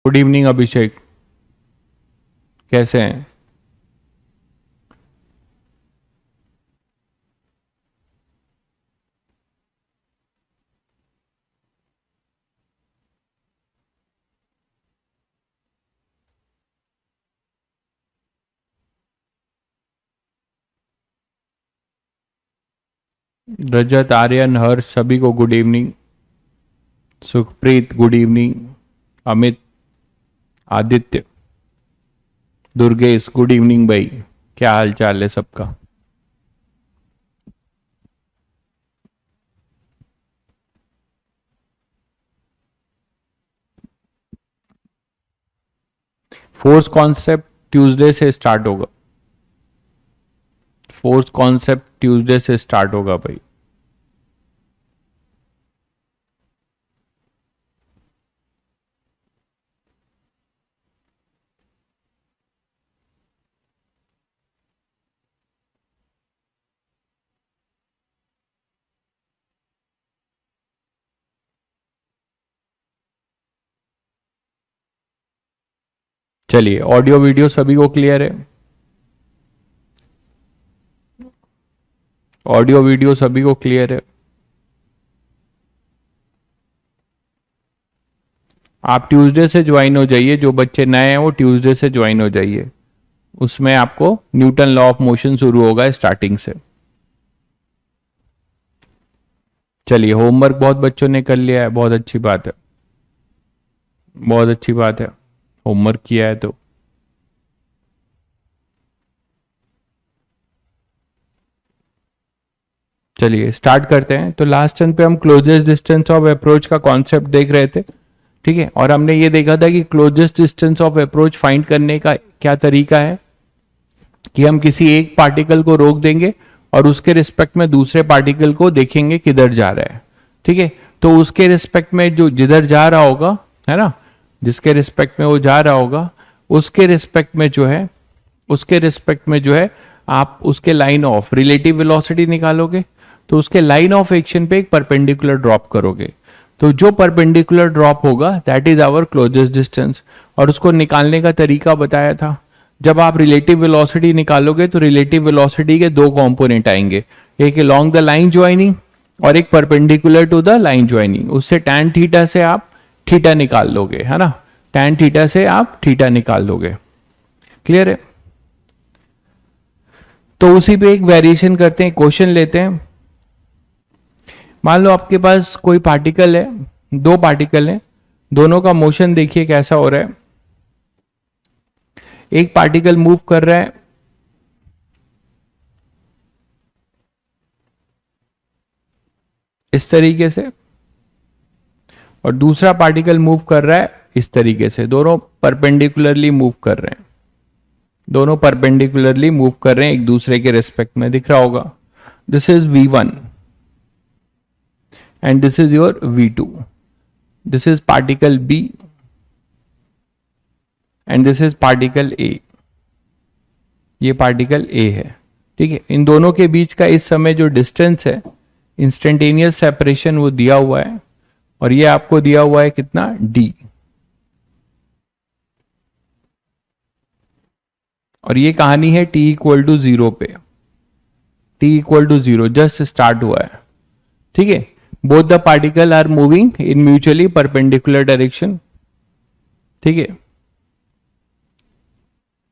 Good evening अभिषेक, कैसे हैं? रजत, आर्यन, हर्ष सभी को good evening. Sukhpreet good evening. Amit, Aditya, Durgesh good evening भाई। क्या हाल चाल है सबका? फोर्स कॉन्सेप्ट ट्यूसडे से स्टार्ट होगा। फोर्स कॉन्सेप्ट ट्यूसडे से स्टार्ट होगा भाई। चलिए, ऑडियो वीडियो सभी को क्लियर है? ऑडियो वीडियो सभी को क्लियर है? आप ट्यूसडे से ज्वाइन हो जाइए, जो बच्चे नए हैं वो ट्यूसडे से ज्वाइन हो जाइए। उसमें आपको न्यूटन लॉ ऑफ मोशन शुरू होगा स्टार्टिंग से। चलिए, होमवर्क बहुत बच्चों ने कर लिया है, बहुत अच्छी बात है। बहुत अच्छी बात है, होमवर्क किया है तो। चलिए स्टार्ट करते हैं। तो लास्ट टर्न पे हम क्लोजेस्ट डिस्टेंस ऑफ अप्रोच का कॉन्सेप्ट देख रहे थे, ठीक है। और हमने ये देखा था कि closest distance of approach find करने का क्या तरीका है कि हम किसी एक पार्टिकल को रोक देंगे और उसके रिस्पेक्ट में दूसरे पार्टिकल को देखेंगे किधर जा रहा है, ठीक है। तो उसके रिस्पेक्ट में जो जिधर जा रहा होगा, है ना, जिसके रिस्पेक्ट में वो जा रहा होगा, उसके रिस्पेक्ट में जो है, उसके रिस्पेक्ट में जो है, आप उसके लाइन ऑफ रिलेटिव वेलोसिटी निकालोगे। तो उसके लाइन ऑफ एक्शन पे एक परपेंडिकुलर ड्रॉप करोगे। तो जो परपेंडिकुलर ड्रॉप होगा that is our closest distance. और उसको निकालने का तरीका बताया था। जब आप रिलेटिव वेलोसिटी निकालोगे तो रिलेटिव वेलोसिटी के दो कंपोनेंट आएंगे, एक अलोंग द लाइन ज्वाइनिंग और एक perpendicular to the line joining. उससे टैन थीटा से आप थीटा निकाल लोगे, है ना। टैन थीटा से आप थीटा निकाल लोगे। क्लियर है? तो उसी पे एक वेरिएशन करते हैं, क्वेश्चन लेते हैं। मान लो आपके पास कोई पार्टिकल है, दो पार्टिकल है, दोनों का मोशन देखिए कैसा हो रहा है। एक पार्टिकल मूव कर रहा है इस तरीके से, और दूसरा पार्टिकल मूव कर रहा है इस तरीके से। दोनों परपेंडिकुलरली मूव कर रहे हैं, दोनों परपेंडिकुलरली मूव कर रहे हैं एक दूसरे के रिस्पेक्ट में, दिख रहा होगा। This is V1 and this is your V2। This is particle B and this is particle A। ये पार्टिकल A है, ठीक है। इन दोनों के बीच का इस समय जो डिस्टेंस है, इंस्टेंटेनियस सेपरेशन, वो दिया हुआ है। और ये आपको दिया हुआ है कितना, D। और ये कहानी है t इक्वल टू जीरो पे। t equal to zero just start हुआ है, ठीक है। Both the particle are moving in mutually perpendicular direction, ठीक है।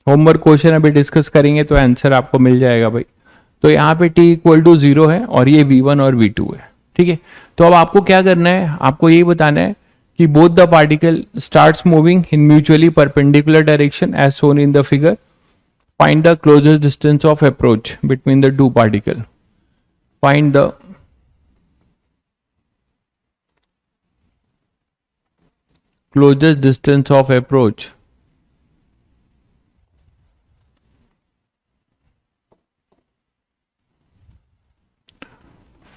होमवर्क क्वेश्चन अभी डिस्कस करेंगे तो आंसर आपको मिल जाएगा भाई। तो यहाँ पे t इक्वल टू जीरो है और ये V1 और V2 है, ठीक है। तो अब आपको क्या करना है, आपको यही बताना है कि both the particle starts moving in mutually perpendicular direction as shown in the figure. Find the closest distance of approach between the two particle. Find the closest distance of approach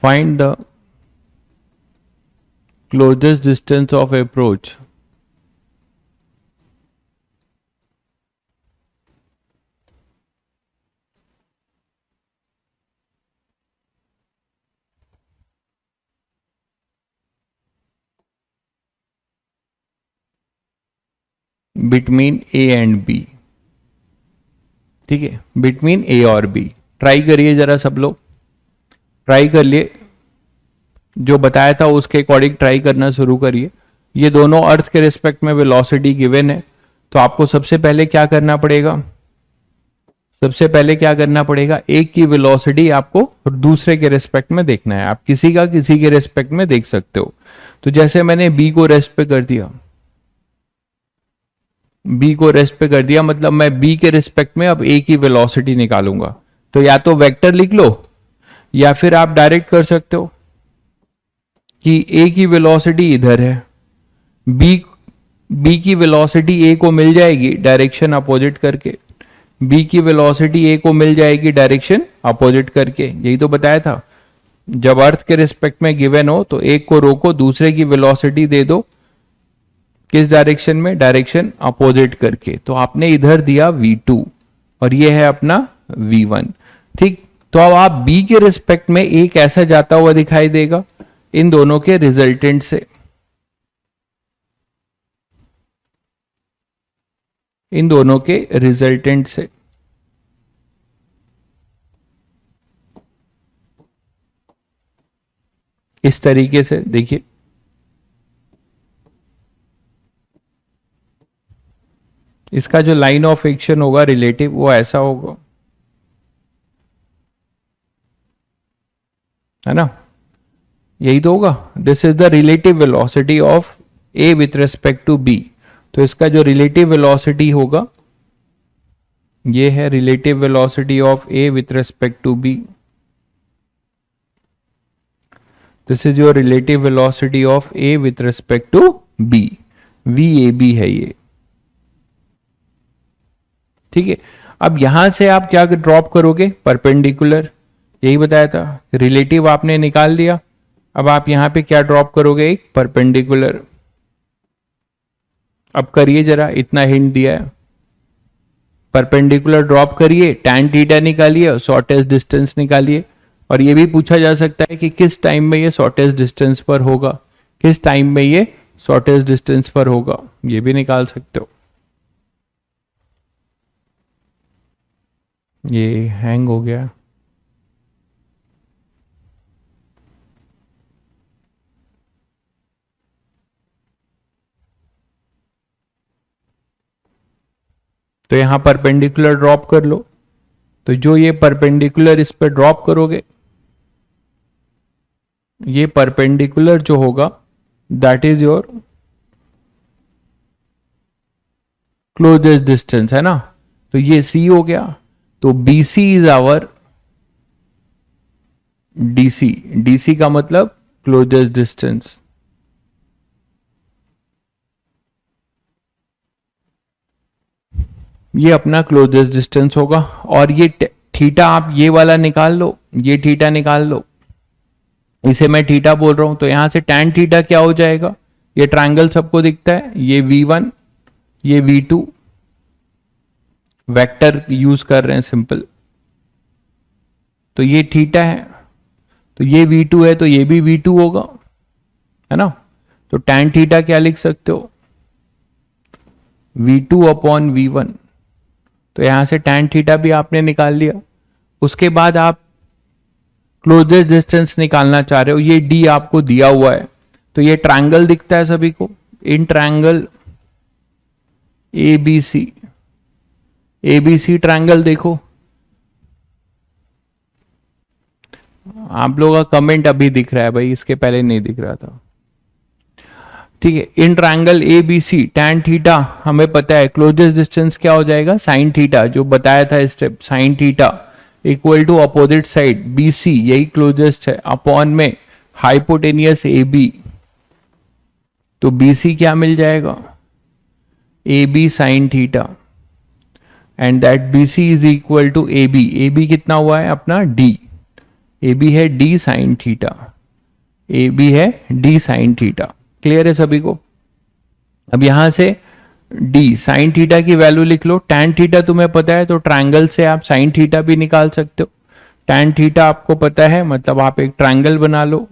find the closest distance of approach between A and B, ठीक है, between ए और B. Try करिए जरा सब लोग, try कर लिए, जो बताया था उसके अकॉर्डिंग ट्राई करना शुरू करिए। ये दोनों अर्थ के रिस्पेक्ट में वेलोसिटी गिवन है, तो आपको सबसे पहले क्या करना पड़ेगा, सबसे पहले क्या करना पड़ेगा, एक की वेलोसिटी आपको दूसरे के रिस्पेक्ट में देखना है। आप किसी का किसी के रिस्पेक्ट में देख सकते हो। तो जैसे मैंने बी को रेस्ट पे कर दिया, बी को रेस्ट पे कर दिया, मतलब मैं बी के रिस्पेक्ट में अब ए की वेलोसिटी निकालूंगा। तो या तो वेक्टर लिख लो या फिर आप डायरेक्ट कर सकते हो कि ए की वेलोसिटी इधर है, बी की वेलोसिटी ए को मिल जाएगी डायरेक्शन अपोजिट करके, बी की वेलोसिटी ए को मिल जाएगी डायरेक्शन अपोजिट करके। यही तो बताया था, जब अर्थ के रिस्पेक्ट में गिवन हो तो एक को रोको, दूसरे की वेलोसिटी दे दो, किस डायरेक्शन में, डायरेक्शन अपोजिट करके। तो आपने इधर दिया v2 और ये है अपना v1, ठीक। तो अब आप b के रिस्पेक्ट में a कैसा जाता हुआ दिखाई देगा, इन दोनों के रिजल्टेंट से, इन दोनों के रिजल्टेंट से। इस तरीके से देखिए, इसका जो लाइन ऑफ एक्शन होगा रिलेटिव वो ऐसा होगा, है ना, यही तो होगा। This is the relative velocity of A with respect to B. तो इसका जो रिलेटिव वेलोसिटी होगा ये है relative velocity of A with respect to B. This is your relative velocity of A with respect to B, V A B है ये, ठीक है। अब यहां से आप क्या ड्रॉप करोगे, परपेंडिकुलर, यही बताया था, रिलेटिव आपने निकाल दिया। अब आप यहां पे क्या ड्रॉप करोगे, एक परपेंडिकुलर। अब करिए जरा, इतना हिंट दिया है, परपेंडिकुलर ड्रॉप करिए, टैन थीटा निकालिए, शॉर्टेस्ट डिस्टेंस निकालिए। और ये भी पूछा जा सकता है कि किस टाइम में ये शॉर्टेस्ट डिस्टेंस पर होगा, किस टाइम में ये शॉर्टेस्ट डिस्टेंस पर होगा, ये भी निकाल सकते हो। ये हैंग हो गया, तो यहां परपेंडिकुलर ड्रॉप कर लो। तो जो ये परपेंडिकुलर इस पे ड्रॉप करोगे, ये परपेंडिकुलर जो होगा that is your closest distance, है ना। तो ये सी हो गया, तो BC is our DC, DC का मतलब क्लोजेस्ट डिस्टेंस। ये अपना क्लोजेस्ट डिस्टेंस होगा। और ये थीटा आप ये वाला निकाल लो, ये थीटा निकाल लो, इसे मैं थीटा बोल रहा हूं। तो यहां से टैन थीटा क्या हो जाएगा, ये ट्रायंगल सबको दिखता है, ये v1 ये v2, वेक्टर यूज कर रहे हैं सिंपल। तो ये थीटा है, तो ये v2 है, तो ये भी v2 होगा, है ना। तो टैन थीटा क्या लिख सकते हो, v2 अपॉन v1। तो यहां से टैन थीटा भी आपने निकाल लिया। उसके बाद आप क्लोजेस्ट डिस्टेंस निकालना चाह रहे हो, ये d आपको दिया हुआ है। तो ये ट्रायंगल दिखता है सभी को, in triangle ABC, ABC triangle देखो। आप लोगों का कमेंट अभी दिख रहा है भाई, इसके पहले नहीं दिख रहा था, ठीक है। In triangle ABC tan theta हमें पता है, क्लोजेस्ट डिस्टेंस क्या हो जाएगा, साइन थीटा, जो बताया था step, sine theta equal to opposite side BC, यही क्लोजेस्ट है, अपॉन में हाइपोटेनियस AB। तो BC क्या मिल जाएगा, AB sine theta, and that BC is equal to AB। AB कितना हुआ है अपना D, AB है D साइन थीटा, AB है D साइन थीटा। क्लियर है सभी को। अब यहां से D साइन थीटा की वैल्यू लिख लो, टैन थीटा तुम्हें पता है, तो ट्रायंगल से आप साइन थीटा भी निकाल सकते हो। टैन थीटा आपको पता है, मतलब आप एक ट्रायंगल बना लो,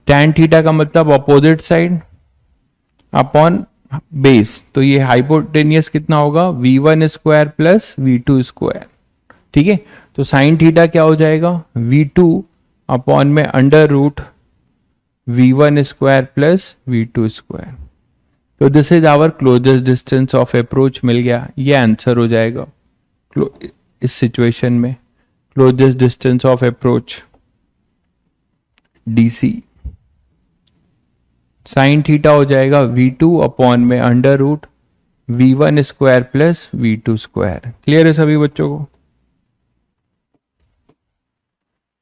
टैन थीटा का मतलब अपोजिट साइड अपॉन बेस, तो ये हाइपोटेनियस कितना होगा, V one square plus V two square. ठीक है, तो साइन थीटा क्या हो जाएगा, वी टू अपॉन में under root V one square plus V two square. तो this is our closest distance of approach, मिल गया, ये आंसर हो जाएगा इस सिचुएशन में, closest distance of approach DC. Sine theta हो जाएगा वी टू अपॉन में under root V one square plus V two square. Clear है सभी बच्चों को?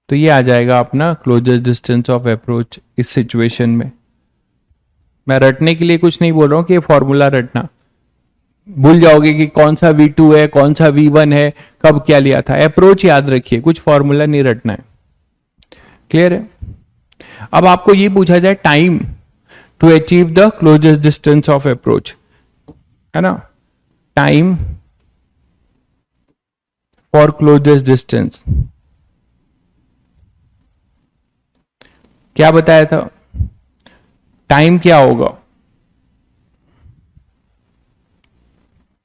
तो ये आ जाएगा अपना क्लोजेस्ट डिस्टेंस ऑफ अप्रोच इस सिचुएशन में। मैं रटने के लिए कुछ नहीं बोल रहा हूं कि ये फॉर्मूला रटना, भूल जाओगे कि कौन सा V2 है कौन सा V1 है, कब क्या लिया था। अप्रोच याद रखिए, कुछ फॉर्मूला नहीं रटना है। क्लियर है? अब आपको ये पूछा जाए time to achieve the closest distance of approach, है ना, टाइम फॉर क्लोजेस्ट डिस्टेंस क्या बताया था, टाइम क्या होगा,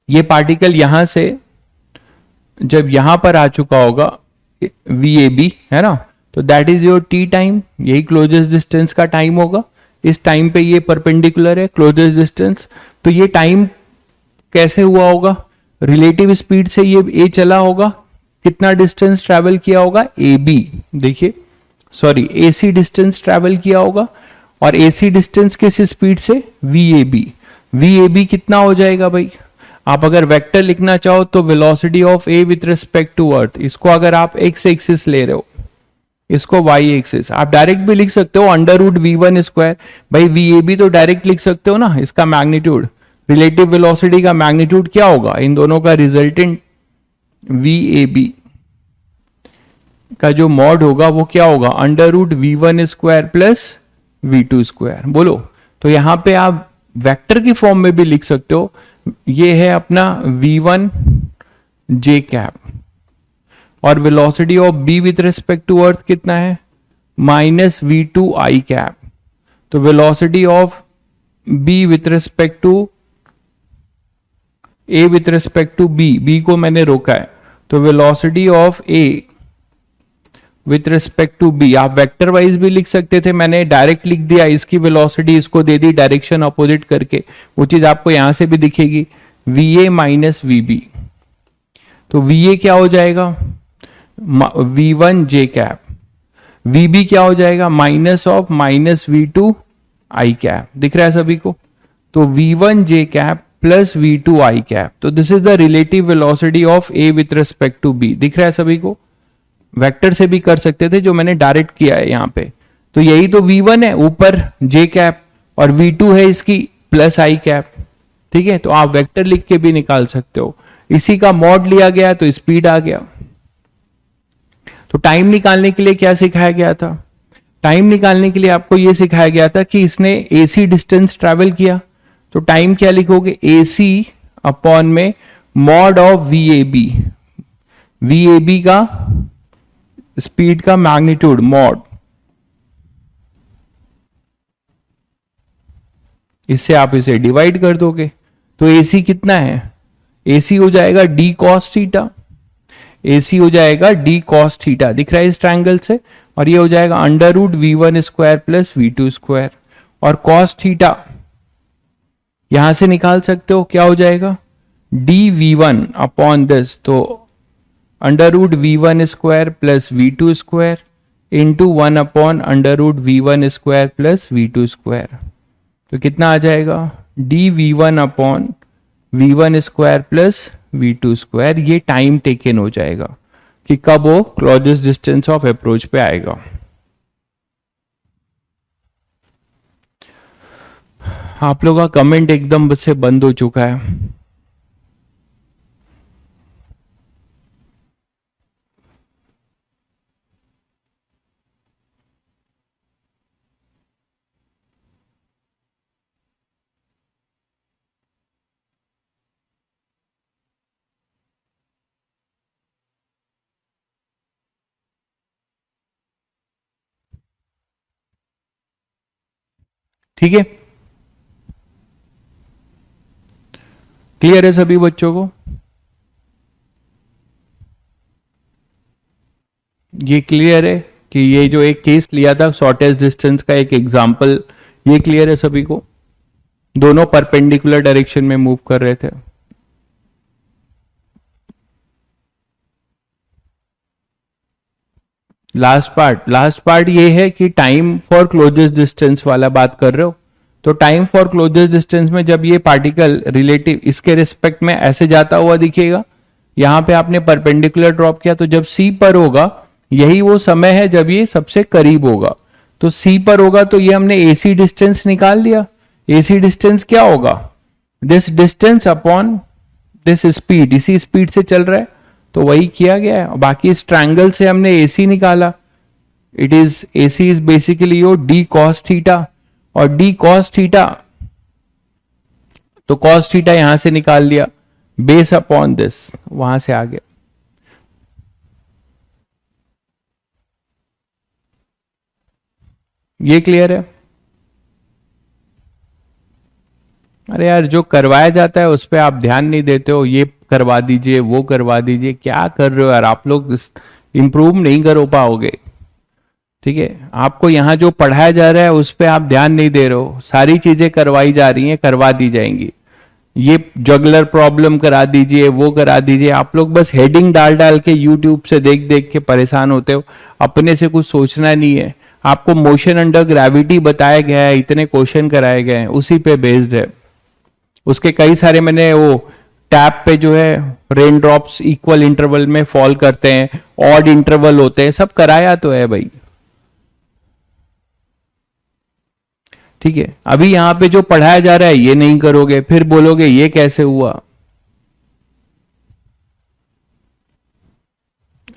ये पार्टिकल यहां से जब यहां पर आ चुका होगा VAB, है ना, तो that is your T time, यही क्लोजेस्ट डिस्टेंस का टाइम होगा। इस टाइम पे ये परपेंडिकुलर है क्लोजेस्ट डिस्टेंस, तो ये टाइम कैसे हुआ होगा, रिलेटिव स्पीड से ये ए चला होगा, कितना डिस्टेंस ट्रेवल किया होगा, AB, देखिए सॉरी AC डिस्टेंस ट्रेवल किया होगा, और AC डिस्टेंस किस स्पीड से, VAB। VAB कितना हो जाएगा भाई, आप अगर वेक्टर लिखना चाहो तो velocity of A with respect to earth, इसको अगर आप एक्स एक्सिस ले रहे हो, इसको वाई एक्सिस, आप डायरेक्ट भी लिख सकते हो under root V one square. भाई VAB तो डायरेक्ट लिख सकते हो ना, इसका मैग्नीट्यूड, रिलेटिव वेलोसिटी का मैग्नीट्यूड क्या होगा, इन दोनों का रिजल्टेंट VAB का जो मॉड होगा वो क्या होगा, under root V one square plus V two square. बोलो, तो यहां पे आप वेक्टर की फॉर्म में भी लिख सकते हो, ये है अपना v1 j कैप, और velocity of b with respect to earth कितना है, माइनस v2 i कैप। तो velocity of b with respect to a with respect to b को मैंने रोका है, तो velocity of a with respect to B, आप वेक्टर वाइज भी लिख सकते थे, मैंने डायरेक्ट लिख दिया, इसकी वेलोसिटी इसको दे दी डायरेक्शन अपोजिट करके, वो चीज आपको यहां से भी दिखेगी, VA माइनस VB। तो VA क्या हो जाएगा, V1 J कैप, VB क्या हो जाएगा, minus of minus V2 I cap. दिख रहा है सभी को? तो V1 J cap plus V2 I cap, तो this is the relative velocity of A with respect to B। दिख रहा है सभी को? वेक्टर से भी कर सकते थे, जो मैंने डायरेक्ट किया है यहां पे। तो यही तो V1 है ऊपर J कैप, और V2 है इसकी प्लस I कैप। ठीक है, तो आप वेक्टर लिख के भी निकाल सकते हो, इसी का मॉड लिया गया तो स्पीड आ गया। तो टाइम निकालने के लिए क्या सिखाया गया था, टाइम निकालने के लिए आपको यह सिखाया गया था कि इसने AC डिस्टेंस ट्रेवल किया, तो टाइम क्या लिखोगे, AC अपॉन में मॉड ऑफ VAB, VAB का स्पीड का मैग्नीट्यूड मॉड, इससे आप इसे डिवाइड कर दोगे, तो AC कितना है, AC हो जाएगा d cos थीटा, AC हो जाएगा d cos थीटा, दिख रहा है इस ट्रायंगल से, और ये हो जाएगा under root V1 square plus V2 square, और cos थीटा यहां से निकाल सकते हो, क्या हो जाएगा, dV1 अपॉन दिस, तो under root V1 square plus V2 square into 1 upon under root V1 square plus V2 square. तो कितना आ जाएगा, dV1 upon V1 square plus V2 square. ये टाइम टेकन हो जाएगा कि कब वो क्लोजेस्ट डिस्टेंस ऑफ अप्रोच पे आएगा। आप लोगों का कमेंट एकदम से बंद हो चुका है। ठीक है, क्लियर है सभी बच्चों को? ये क्लियर है कि ये जो एक केस लिया था शॉर्टेस्ट डिस्टेंस का एक एग्जांपल, ये क्लियर है सभी को? दोनों परपेंडिकुलर डायरेक्शन में मूव कर रहे थे। लास्ट पार्ट ये है कि टाइम फॉर क्लोजेस्ट डिस्टेंस वाला बात कर रहे हो। तो टाइम फॉर क्लोजेस्ट डिस्टेंस में जब ये पार्टिकल रिलेटिव इसके रिस्पेक्ट में ऐसे जाता हुआ दिखेगा, यहां पे आपने परपेंडिकुलर ड्रॉप किया, तो जब सी पर होगा यही वो समय है जब ये सबसे करीब होगा। तो सी पर होगा तो ये हमने एसी डिस्टेंस निकाल लिया। एसी डिस्टेंस क्या होगा? This distance upon this speed, इसी स्पीड से चल रहा है तो वही किया गया है। बाकी इस ट्रायंगल से हमने एसी निकाला, it is AC is basically your D cos theta, और डी कॉस थीटा तो कॉस थीटा यहां से निकाल लिया, बेस अपॉन दिस वहां से आ गया। ये क्लियर है? अरे यार जो करवाया जाता है उस पर आप ध्यान नहीं देते हो, ये करवा दीजिए वो करवा दीजिए, क्या कर रहे हो यार आप लोग? इंप्रूव नहीं कर पाओगे। ठीक है, आपको यहाँ जो पढ़ाया जा रहा है उस पर आप ध्यान नहीं दे रहे हो, सारी चीजें करवाई जा रही हैं, करवा दी जाएंगी। ये जगलर प्रॉब्लम करा दीजिए, वो करा दीजिए, आप लोग बस हेडिंग डाल डाल के यूट्यूब से देख देख के परेशान होते हो, अपने से कुछ सोचना नहीं है। आपको मोशन अंडर ग्रेविटी बताया गया है, इतने क्वेश्चन कराए गए हैं, उसी पे बेस्ड है। उसके कई सारे मैंने वो टैप पे जो है रेन ड्रॉप्स इक्वल इंटरवल में फॉल करते हैं, ऑड इंटरवल होते हैं, सब कराया तो है भाई। ठीक है, अभी यहां पे जो पढ़ाया जा रहा है ये नहीं करोगे, फिर बोलोगे ये कैसे हुआ।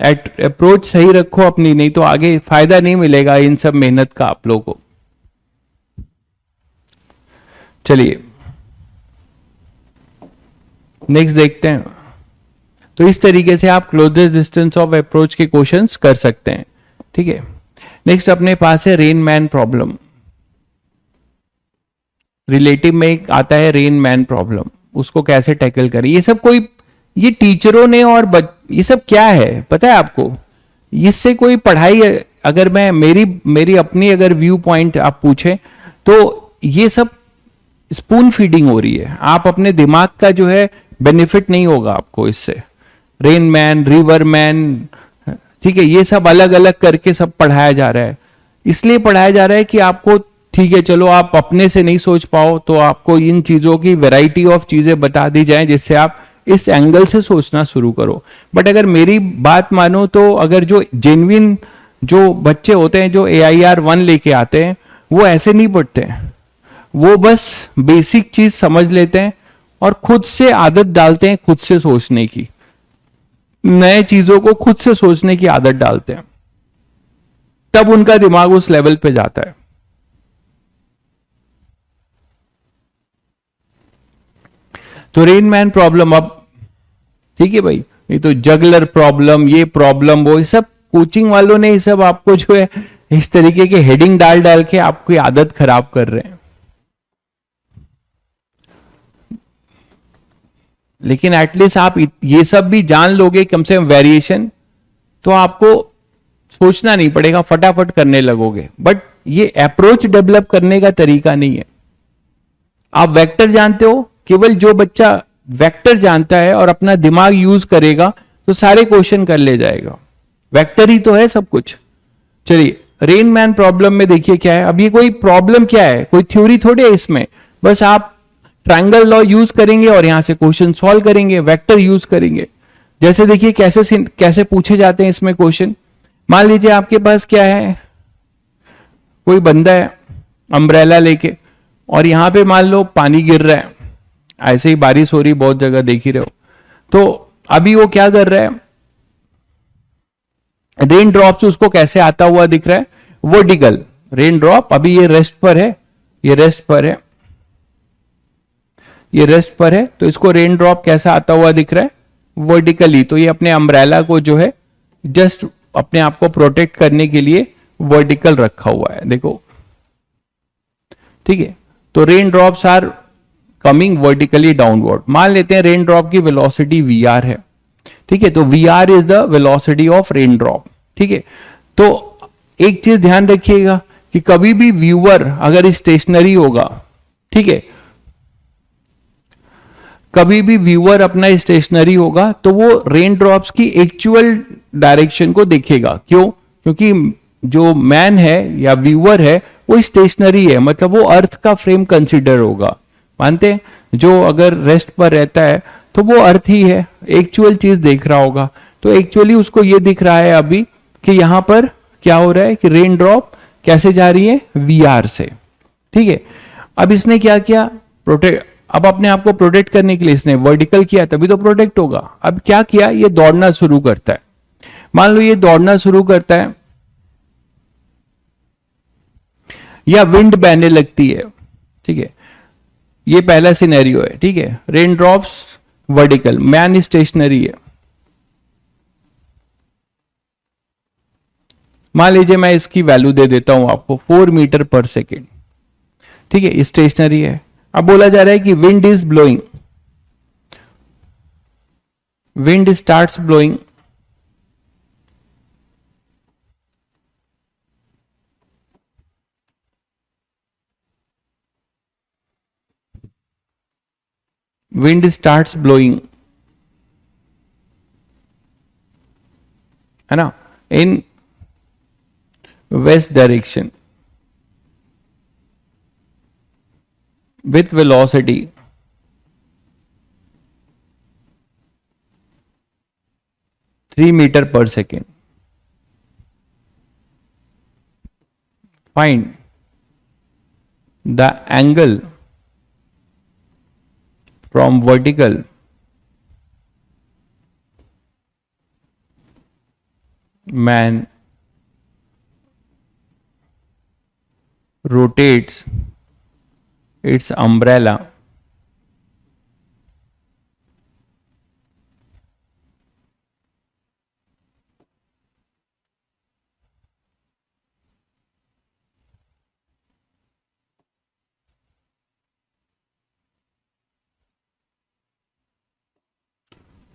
अप्रोच सही रखो अपनी, नहीं तो आगे फायदा नहीं मिलेगा इन सब मेहनत का आप लोगों को। चलिए नेक्स्ट देखते हैं। तो इस तरीके से आप क्लोजेस्ट डिस्टेंस ऑफ अप्रोच के क्वेश्चंस कर सकते हैं। ठीक है, नेक्स्ट अपने पास है रेन मैन प्रॉब्लम। रिलेटिव में एक आता है रेन मैन प्रॉब्लम, उसको कैसे टैकल करें। ये सब कोई ये टीचरों ने और ये सब क्या है पता है आपको? इससे कोई पढ़ाई अगर मैं मेरी अपनी अगर व्यू पॉइंट आप पूछे तो ये सब स्पून फीडिंग हो रही है। आप अपने दिमाग का जो है बेनिफिट नहीं होगा आपको इससे। रेन मैन, रिवर मैन, ठीक है, ये सब अलग अलग करके सब पढ़ाया जा रहा है। इसलिए पढ़ाया जा रहा है कि आपको, ठीक है चलो आप अपने से नहीं सोच पाओ तो आपको इन चीजों की वैरायटी ऑफ चीजें बता दी जाए जिससे आप इस एंगल से सोचना शुरू करो। बट अगर मेरी बात मानो तो अगर जो जेन्युइन जो बच्चे होते हैं जो AIR 1 लेके आते हैं वो ऐसे नहीं पढ़ते हैं, वो बस बेसिक चीज समझ लेते हैं और खुद से आदत डालते हैं खुद से सोचने की, नए चीजों को खुद से सोचने की आदत डालते हैं, तब उनका दिमाग उस लेवल पे जाता है। तो रेन मैन प्रॉब्लम, अब ठीक है भाई, ये तो जगलर प्रॉब्लम, ये प्रॉब्लम, वो सब कोचिंग वालों ने ये सब आपको जो है इस तरीके के हेडिंग डाल डाल के आपकी आदत खराब कर रहे हैं। लेकिन एटलीस्ट आप ये सब भी जान लोगे कम से कम वेरिएशन, तो आपको सोचना नहीं पड़ेगा, फटाफट करने लगोगे। बट ये अप्रोच डेवलप करने का तरीका नहीं है। आप वेक्टर जानते हो, केवल जो बच्चा वेक्टर जानता है और अपना दिमाग यूज करेगा तो सारे क्वेश्चन कर ले जाएगा। वेक्टर ही तो है सब कुछ। चलिए रेन मैन प्रॉब्लम में देखिए क्या है। अब ये कोई प्रॉब्लम क्या है, कोई थ्योरी थोड़ी है इसमें, बस आप ट्रायंगल लॉ यूज करेंगे और यहां से क्वेश्चन सॉल्व करेंगे, वेक्टर यूज करेंगे। जैसे देखिए कैसे पूछे जाते हैं इसमें क्वेश्चन। मान लीजिए आपके पास क्या है, कोई बंदा है अम्ब्रेला लेके और यहां पे मान लो पानी गिर रहा है, ऐसे ही बारिश हो रही, बहुत जगह देख ही रहे हो। तो अभी वो क्या कर रहा है, रेन ड्रॉप से उसको कैसे आता हुआ दिख रहा है, वर्टिकल रेन ड्रॉप। अभी ये रेस्ट पर है, ये रेस्ट पर है, ये रेस्ट पर है, तो इसको रेन ड्रॉप कैसा आता हुआ दिख रहा है, वर्टिकली। तो ये अपने अम्ब्रेला को जो है जस्ट अपने आप को प्रोटेक्ट करने के लिए वर्टिकल रखा हुआ है, देखो। ठीक है, तो rain drops are coming vertically downward. मान लेते हैं रेन ड्रॉप की वेलोसिटी वी आर है, ठीक है, तो V R is the velocity of rain drop, ठीक है। तो एक चीज ध्यान रखिएगा कि कभी भी व्यूअर अगर स्टेशनरी होगा, ठीक है, कभी भी व्यूअर अपना स्टेशनरी होगा तो वो रेन ड्रॉप्स की एक्चुअल डायरेक्शन को देखेगा। क्यों? क्योंकि जो मैन है या व्यूअर है वो स्टेशनरी है, मतलब वो अर्थ का फ्रेम कंसिडर होगा, मानते हैं। जो अगर रेस्ट पर रहता है तो वो अर्थ ही है, एक्चुअल चीज देख रहा होगा। तो एक्चुअली उसको ये दिख रहा है अभी कि यहां पर क्या हो रहा है कि रेन ड्रॉप कैसे जा रही है, वी आर से, ठीक है। अब इसने क्या किया, प्रोटेक्ट, अब अपने आप को प्रोटेक्ट करने के लिए इसने वर्टिकल किया, तभी तो प्रोटेक्ट होगा। अब क्या किया, ये दौड़ना शुरू करता है। मान लो ये दौड़ना शुरू करता है या विंड बहने लगती है, ठीक है, ये पहला सिनेरियो है, ठीक है। Rain drops vertical, man stationary है। मान लीजिए मैं इसकी वैल्यू दे देता हूं आपको 4 मीटर पर सेकेंड, ठीक है, स्टेशनरी है। अब बोला जा रहा है कि wind is blowing, wind starts blowing, wind starts blowing, है ना, in west direction with velocity 3 meter per second. Find the angle from vertical man rotates its umbrella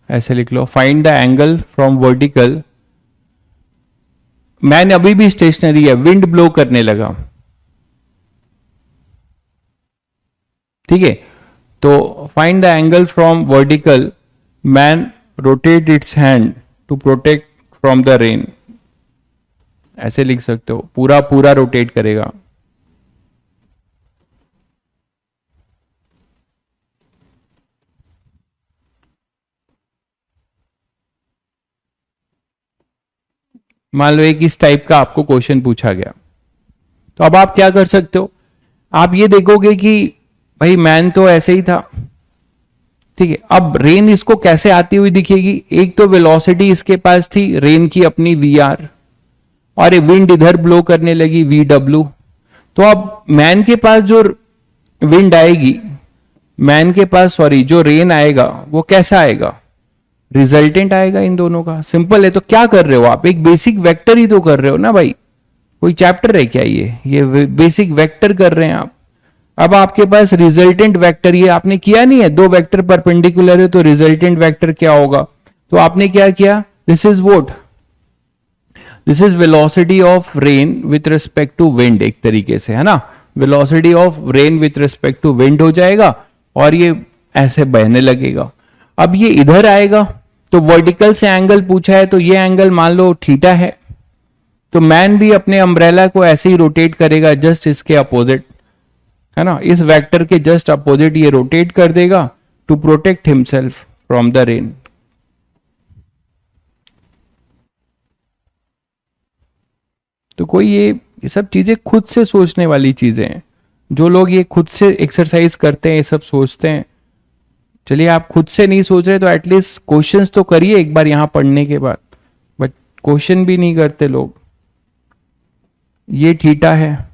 ऐसे लिख लो, find the angle from vertical, man अभी भी stationery है, wind blow करने लगा, ठीक है। तो find the angle from vertical, man rotate its hand to protect from the rain, ऐसे लिख सकते हो, पूरा पूरा रोटेट करेगा। मान लो एक इस टाइप का आपको क्वेश्चन पूछा गया, तो अब आप क्या कर सकते हो, आप ये देखोगे कि भाई मैन तो ऐसे ही था, ठीक है। अब रेन इसको कैसे आती हुई दिखेगी, एक तो वेलोसिटी इसके पास थी रेन की अपनी वी आर, और विंड इधर ब्लो करने लगी वी डब्ल्यू। तो अब मैन के पास जो विंड आएगी, मैन के पास सॉरी जो रेन आएगा वो कैसा आएगा, रिजल्टेंट आएगा इन दोनों का। सिंपल है। तो क्या कर रहे हो आप, एक बेसिक वेक्टर ही तो कर रहे हो ना भाई, कोई चैप्टर है क्या, ये बेसिक वेक्टर कर रहे हैं आप। अब आपके पास रिजल्टेंट वेक्टर, ये आपने किया नहीं है, दो वेक्टर परपेंडिकुलर है तो रिजल्टेंट वेक्टर क्या होगा, तो आपने क्या किया, this is what, this is velocity of rain with respect to wind, एक तरीके से, है ना, velocity of rain with respect to wind हो जाएगा और ये ऐसे बहने लगेगा। अब ये इधर आएगा तो वर्टिकल से एंगल पूछा है, तो ये एंगल मान लो थीटा है, तो मैन भी अपने अम्ब्रेला को ऐसे ही रोटेट करेगा, जस्ट इसके अपोजिट, है ना, इस वेक्टर के जस्ट अपोजिट ये रोटेट कर देगा to protect himself from the rain. तो कोई ये सब चीजें खुद से सोचने वाली चीजें हैं, जो लोग ये खुद से एक्सरसाइज करते हैं, ये सब सोचते हैं। चलिए आप खुद से नहीं सोच रहे तो एटलीस्ट क्वेश्चंस तो करिए एक बार यहां पढ़ने के बाद, बट क्वेश्चन भी नहीं करते लोग। ये थीटा है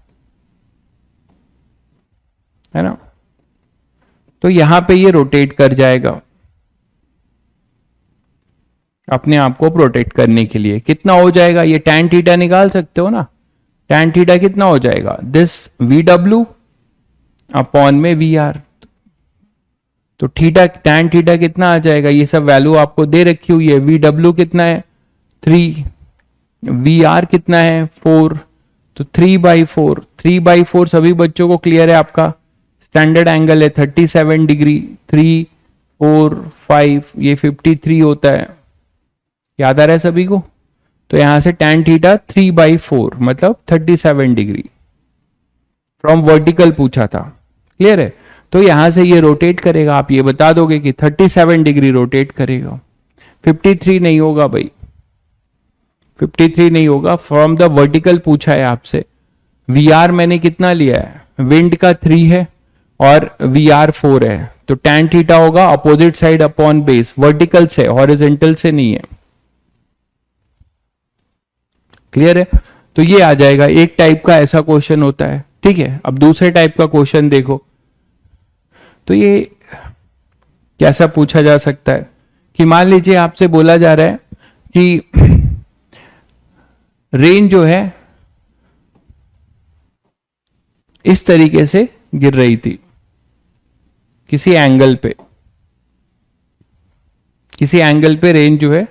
ना, तो यहां पे ये रोटेट कर जाएगा अपने आप को प्रोटेक्ट करने के लिए। कितना हो जाएगा, ये tan थीटा निकाल सकते हो ना, tan थीटा कितना हो जाएगा, दिस वी डब्ल्यू अपॉन में वी आर, तो थीटा tan थीटा कितना आ जाएगा, ये सब वैल्यू आपको दे रखी हुई है। VW कितना है 3, VR कितना है 4, तो 3/4, 3/4 सभी बच्चों को क्लियर है। आपका स्टैंडर्ड एंगल है 37 डिग्री, 3, 4, 5 ये 53 होता है, याद आ रहा है सभी को। तो यहां से tan थीटा 3/4 मतलब 37 डिग्री फ्रॉम वर्टिकल पूछा था, क्लियर है। तो यहां से ये रोटेट करेगा, आप ये बता दोगे कि 37 डिग्री रोटेट करेगा, 53 नहीं होगा भाई, 53 नहीं होगा। फ्रॉम द वर्टिकल पूछा है आपसे। VR मैंने कितना लिया है, विंड का 3 है और VR 4 है, तो tan थीटा होगा opposite side upon base, vertical से, हॉरिजॉन्टल से नहीं है, क्लियर है। तो ये आ जाएगा, एक टाइप का ऐसा क्वेश्चन होता है, ठीक है। अब दूसरे टाइप का क्वेश्चन देखो, तो ये कैसा पूछा जा सकता है कि मान लीजिए आपसे बोला जा रहा है कि रेन जो है इस तरीके से गिर रही थी किसी एंगल पे, किसी एंगल पे रेन जो है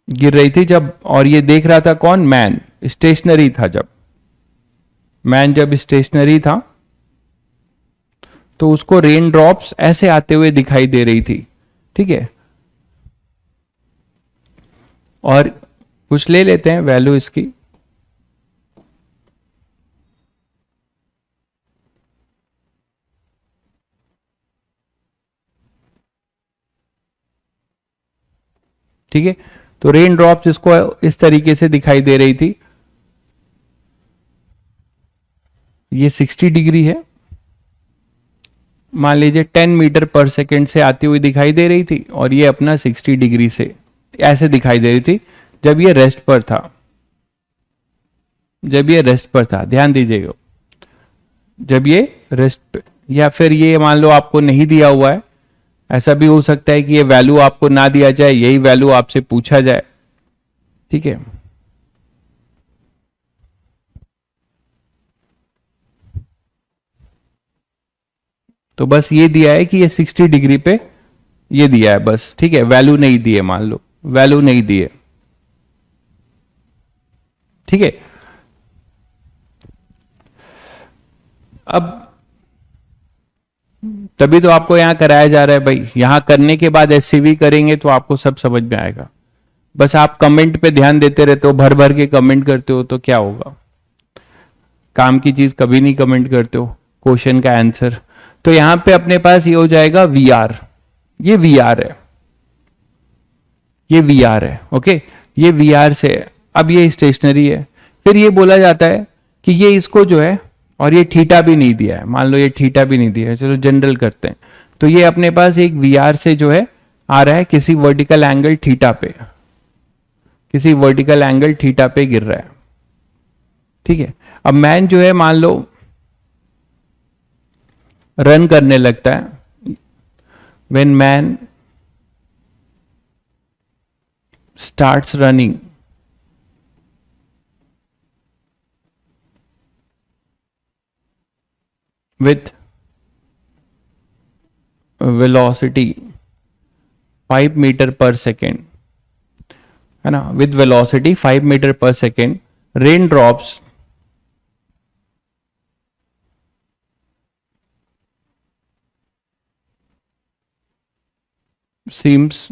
गिर रही थी जब, और ये देख रहा था कौन, मैन, स्टेशनरी था जब, मैन जब स्टेशनरी था तो उसको रेन ड्रॉप्स ऐसे आते हुए दिखाई दे रही थी, ठीक है। और कुछ ले लेते हैं वैल्यू इसकी, ठीक है। तो रेन ड्रॉप्स इसको इस तरीके से दिखाई दे रही थी, ये 60 डिग्री है, मान लीजिए 10 मीटर पर सेकेंड से आती हुई दिखाई दे रही थी, और ये अपना 60 डिग्री से ऐसे दिखाई दे रही थी जब ये रेस्ट पर था, जब ये रेस्ट पर था, ध्यान दीजिएगा, जब ये रेस्ट पे, या फिर ये मान लो आपको नहीं दिया हुआ है, ऐसा भी हो सकता है कि ये वैल्यू आपको ना दिया जाए, यही वैल्यू आपसे पूछा जाए, ठीक है। तो बस ये दिया है कि ये 60 डिग्री पे ये दिया है बस, ठीक है, वैल्यू नहीं दी है, मान लो वैल्यू नहीं दी है, ठीक है। अब तभी तो आपको यहां कराया जा रहा है भाई, यहां करने के बाद एससीवी करेंगे तो आपको सब समझ में आएगा। बस आप कमेंट पे ध्यान देते रहते हो, भर भर के कमेंट करते हो, तो क्या होगा, काम की चीज कभी नहीं कमेंट करते हो, क्वेश्चन का आंसर। तो यहां पे अपने पास ये हो जाएगा VR, ये VR है, ये VR है, ओके, ये VR से है। अब ये स्टेशनरी है, फिर ये बोला जाता है कि ये इसको जो है, और ये थीटा भी नहीं दिया है, मान लो ये थीटा भी नहीं दिया है, चलो जनरल करते हैं, तो ये अपने पास एक VR से जो है आ रहा है किसी वर्टिकल एंगल थीटा पे, किसी वर्टिकल एंगल थीटा पे गिर रहा है, ठीक है। अब मैन जो है मान लो रन करने लगता है, when man starts running, with velocity 5 metre पर सेकेंड, है ना, with velocity 5 मीटर पर second, rain drops seems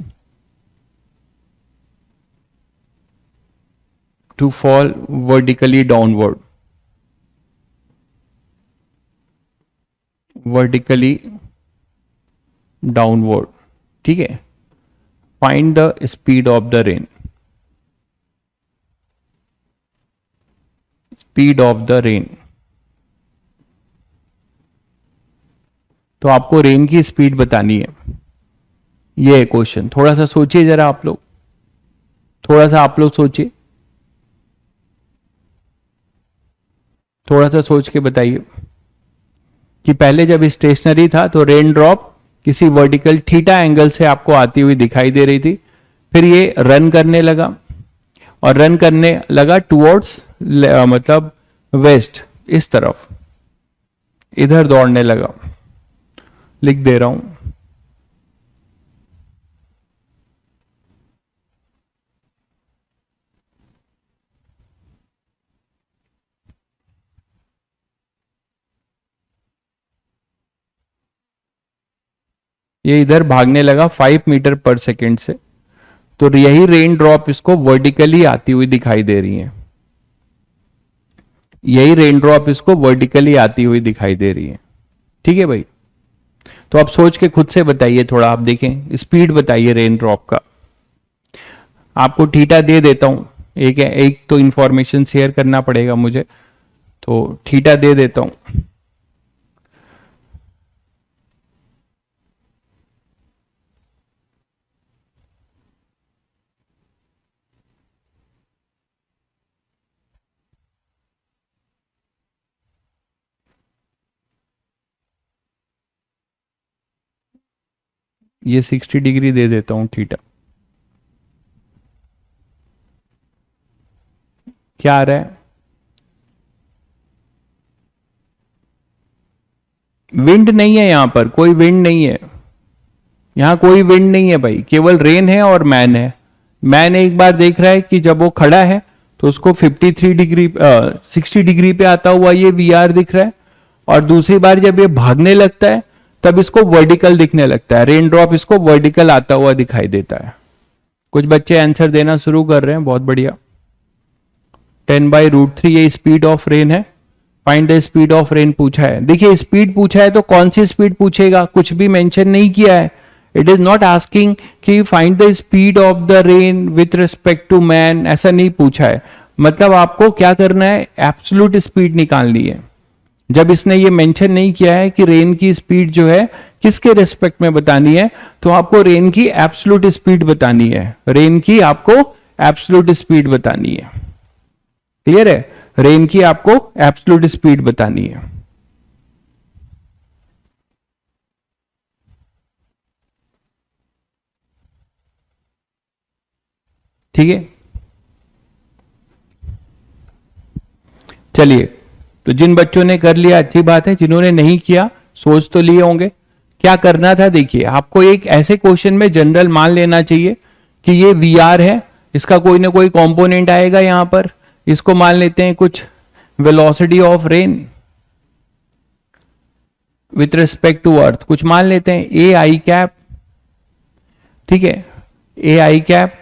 to fall vertically downward, vertically downward, ठीक है। Find the speed of the rain, speed of the rain, तो आपको rain की speed बतानी है, ये है क्वेश्चन। थोड़ा सा सोचिए जरा आप लोग, थोड़ा सा आप लोग सोचिए, थोड़ा सा सोच के बताइए कि पहले जब स्टेशनरी था तो रेन ड्रॉप किसी वर्टिकल थीटा एंगल से आपको आती हुई दिखाई दे रही थी, फिर ये रन करने लगा, और रन करने लगा टुवर्ड्स मतलब वेस्ट, इस तरफ इधर दौड़ने लगा, लिख दे रहा हूं। ये इधर भागने लगा 5 मीटर पर सेकेंड से, तो यही रेन ड्रॉप इसको वर्टिकली आती हुई दिखाई दे रही है, यही रेन ड्रॉप इसको वर्टिकली आती हुई दिखाई दे रही है। ठीक है भाई, तो आप सोच के खुद से बताइए, थोड़ा आप देखें, स्पीड बताइए रेन ड्रॉप का। आपको थीटा दे देता हूं, एक तो इंफॉर्मेशन शेयर करना पड़ेगा मुझे, तो थीटा दे देता हूं। ये 60 डिग्री दे देता हूं थीटा। क्या आ रहा है? विंड नहीं है, यहां पर कोई विंड नहीं है, यहां कोई विंड नहीं है भाई, केवल रेन है और मैन है। मैन एक बार देख रहा है कि जब वो खड़ा है तो उसको 53 डिग्री 60 डिग्री पे आता हुआ ये वीआर दिख रहा है, और दूसरी बार जब ये भागने लगता है तब इसको वर्टिकल दिखने लगता है, रेन ड्रॉप इसको वर्टिकल आता हुआ दिखाई देता है। कुछ बच्चे आंसर देना शुरू कर रहे हैं, बहुत बढ़िया। 10/√3 ये स्पीड ऑफ रेन है। Find the speed of rain पूछा है। देखिए स्पीड पूछा है तो कौन सी स्पीड पूछेगा, कुछ भी मेंशन नहीं किया है। इट इज नॉट आस्किंग कि find the speed of the rain with respect to man, ऐसा नहीं पूछा है। मतलब आपको क्या करना है, एब्सोल्यूट स्पीड निकालनी है। जब इसने ये मेंशन नहीं किया है कि रेन की स्पीड जो है किसके रिस्पेक्ट में बतानी है, तो आपको रेन की एब्सोल्यूट स्पीड बतानी है, रेन की आपको एब्सोल्यूट स्पीड बतानी है। क्लियर है? रेन की आपको एब्सोल्यूट स्पीड बतानी है। ठीक है, चलिए, तो जिन बच्चों ने कर लिया अच्छी बात है, जिन्होंने नहीं किया सोच तो लिए होंगे। क्या करना था, देखिए आपको एक ऐसे क्वेश्चन में जनरल मान लेना चाहिए कि ये वीआर है, इसका कोई ना कोई कंपोनेंट आएगा यहां पर, इसको मान लेते हैं कुछ velocity of rain with respect to earth, कुछ मान लेते हैं ए आई कैप। ठीक है, ए आई कैप,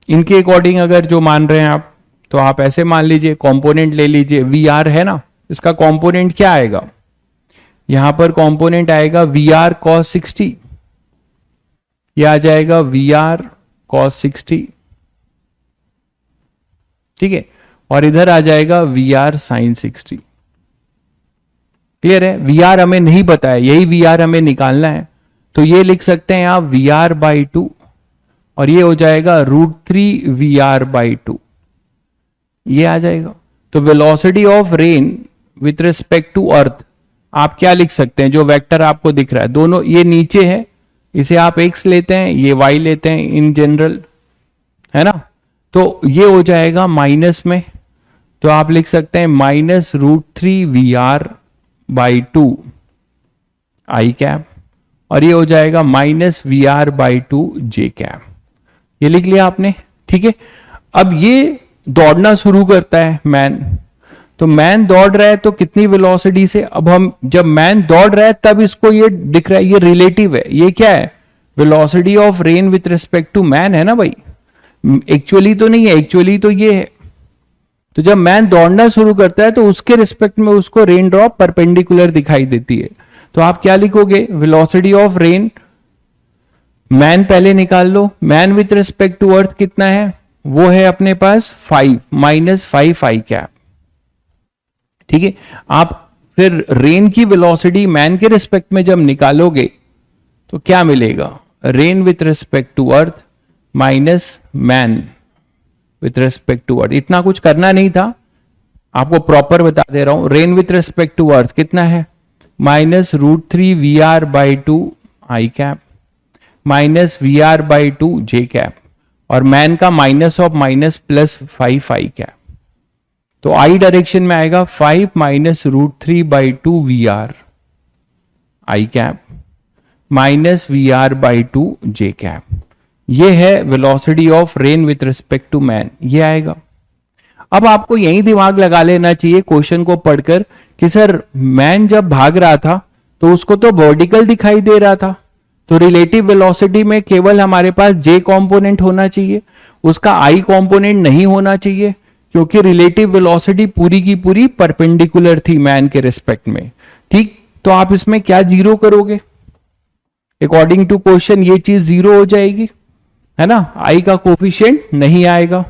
इनके अकॉर्डिंग अगर जो मान रहे हैं आप, तो आप ऐसे मान लीजिए, कंपोनेंट ले लीजिए, वी आर है ना, इसका कंपोनेंट क्या आएगा, यहां पर कंपोनेंट आएगा वी आर कॉस 60, यह आ जाएगा वी आर कॉस 60। ठीक है, और इधर आ जाएगा वी आर साइन 60। क्लियर है? वी आर हमें नहीं पता है, यही वी आर हमें निकालना है, तो ये लिख सकते हैं आप वी आर बाई 2, और ये हो जाएगा √3 वी आर बाई 2, ये आ जाएगा। तो velocity of rain with respect to earth आप क्या लिख सकते हैं, जो वेक्टर आपको दिख रहा है, दोनों ये नीचे है, इसे आप x लेते हैं, ये y लेते हैं इन जनरल, है ना, तो ये हो जाएगा माइनस में, तो आप लिख सकते हैं -√3 V R by 2 I cap, और ये हो जाएगा -VR/2 जे कैप। ये लिख लिया आपने। ठीक है, अब ये दौड़ना शुरू करता है मैन, तो मैन दौड़ रहा है तो कितनी वेलोसिटी से, अब हम जब मैन दौड़ रहा है तब इसको ये दिख रहा है, ये रिलेटिव है, ये क्या है, velocity of rain with respect to man है ना भाई, एक्चुअली तो नहीं है, एक्चुअली तो ये है। तो जब मैन दौड़ना शुरू करता है तो उसके रिस्पेक्ट में उसको रेन ड्रॉप परपेंडिकुलर दिखाई देती है, तो आप क्या लिखोगे, वेलोसिटी ऑफ रेन, मैन पहले निकाल लो, man with respect to earth कितना है, वो है अपने पास 5 -5 आई कैप। ठीक है, आप फिर रेन की वेलोसिटी मैन के रिस्पेक्ट में जब निकालोगे तो क्या मिलेगा, rain with respect to earth minus man with respect to earth. इतना कुछ करना नहीं था, आपको प्रॉपर बता दे रहा हूं। Rain with respect to earth कितना है, -√3 VR/2 I cap -VR/2 J cap, और मैन का minus of minus +5 I cap. तो आई डायरेक्शन में आएगा 5 minus root three by two V R I cap minus V R by two J cap. ये है velocity of rain with respect to man, ये आएगा। अब आपको यही दिमाग लगा लेना चाहिए क्वेश्चन को पढ़कर कि सर मैन जब भाग रहा था तो उसको तो वर्टिकल दिखाई दे रहा था, तो रिलेटिव वेलोसिटी में केवल हमारे पास जे कंपोनेंट होना चाहिए, उसका आई कंपोनेंट नहीं होना चाहिए, क्योंकि रिलेटिव वेलोसिटी पूरी की पूरी परपेंडिकुलर थी मैन के रिस्पेक्ट में। ठीक, तो आप इसमें क्या जीरो करोगे? अकॉर्डिंग टू क्वेश्चन ये चीज जीरो हो जाएगी, है ना, आई का कोफिशिएंट नहीं आएगा।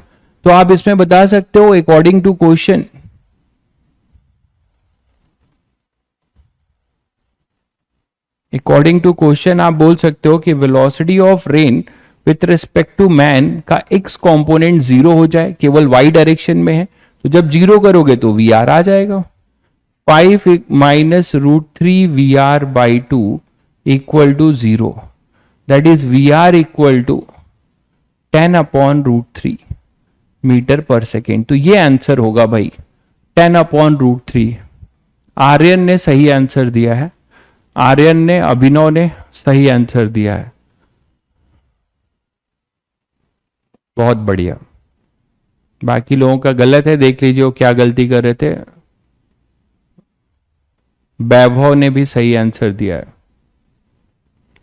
तो आप इसमें बता सकते हो अकॉर्डिंग टू क्वेश्चन आप बोल सकते हो कि velocity of rain with respect to man का एक्स कंपोनेंट जीरो हो जाए, केवल वाई डायरेक्शन में है, तो जब जीरो करोगे तो वी आर आ जाएगा। 5 minus root three V R by two equal to zero, that is V R equal to 10 upon root three metre पर सेकेंड। तो ये आंसर होगा भाई 10 अपॉन रूट थ्री। आर्यन ने सही आंसर दिया है, आर्यन ने, अभिनव ने सही आंसर दिया है, बहुत बढ़िया। बाकी लोगों का गलत है, देख लीजिए वो क्या गलती कर रहे थे। वैभव ने भी सही आंसर दिया है,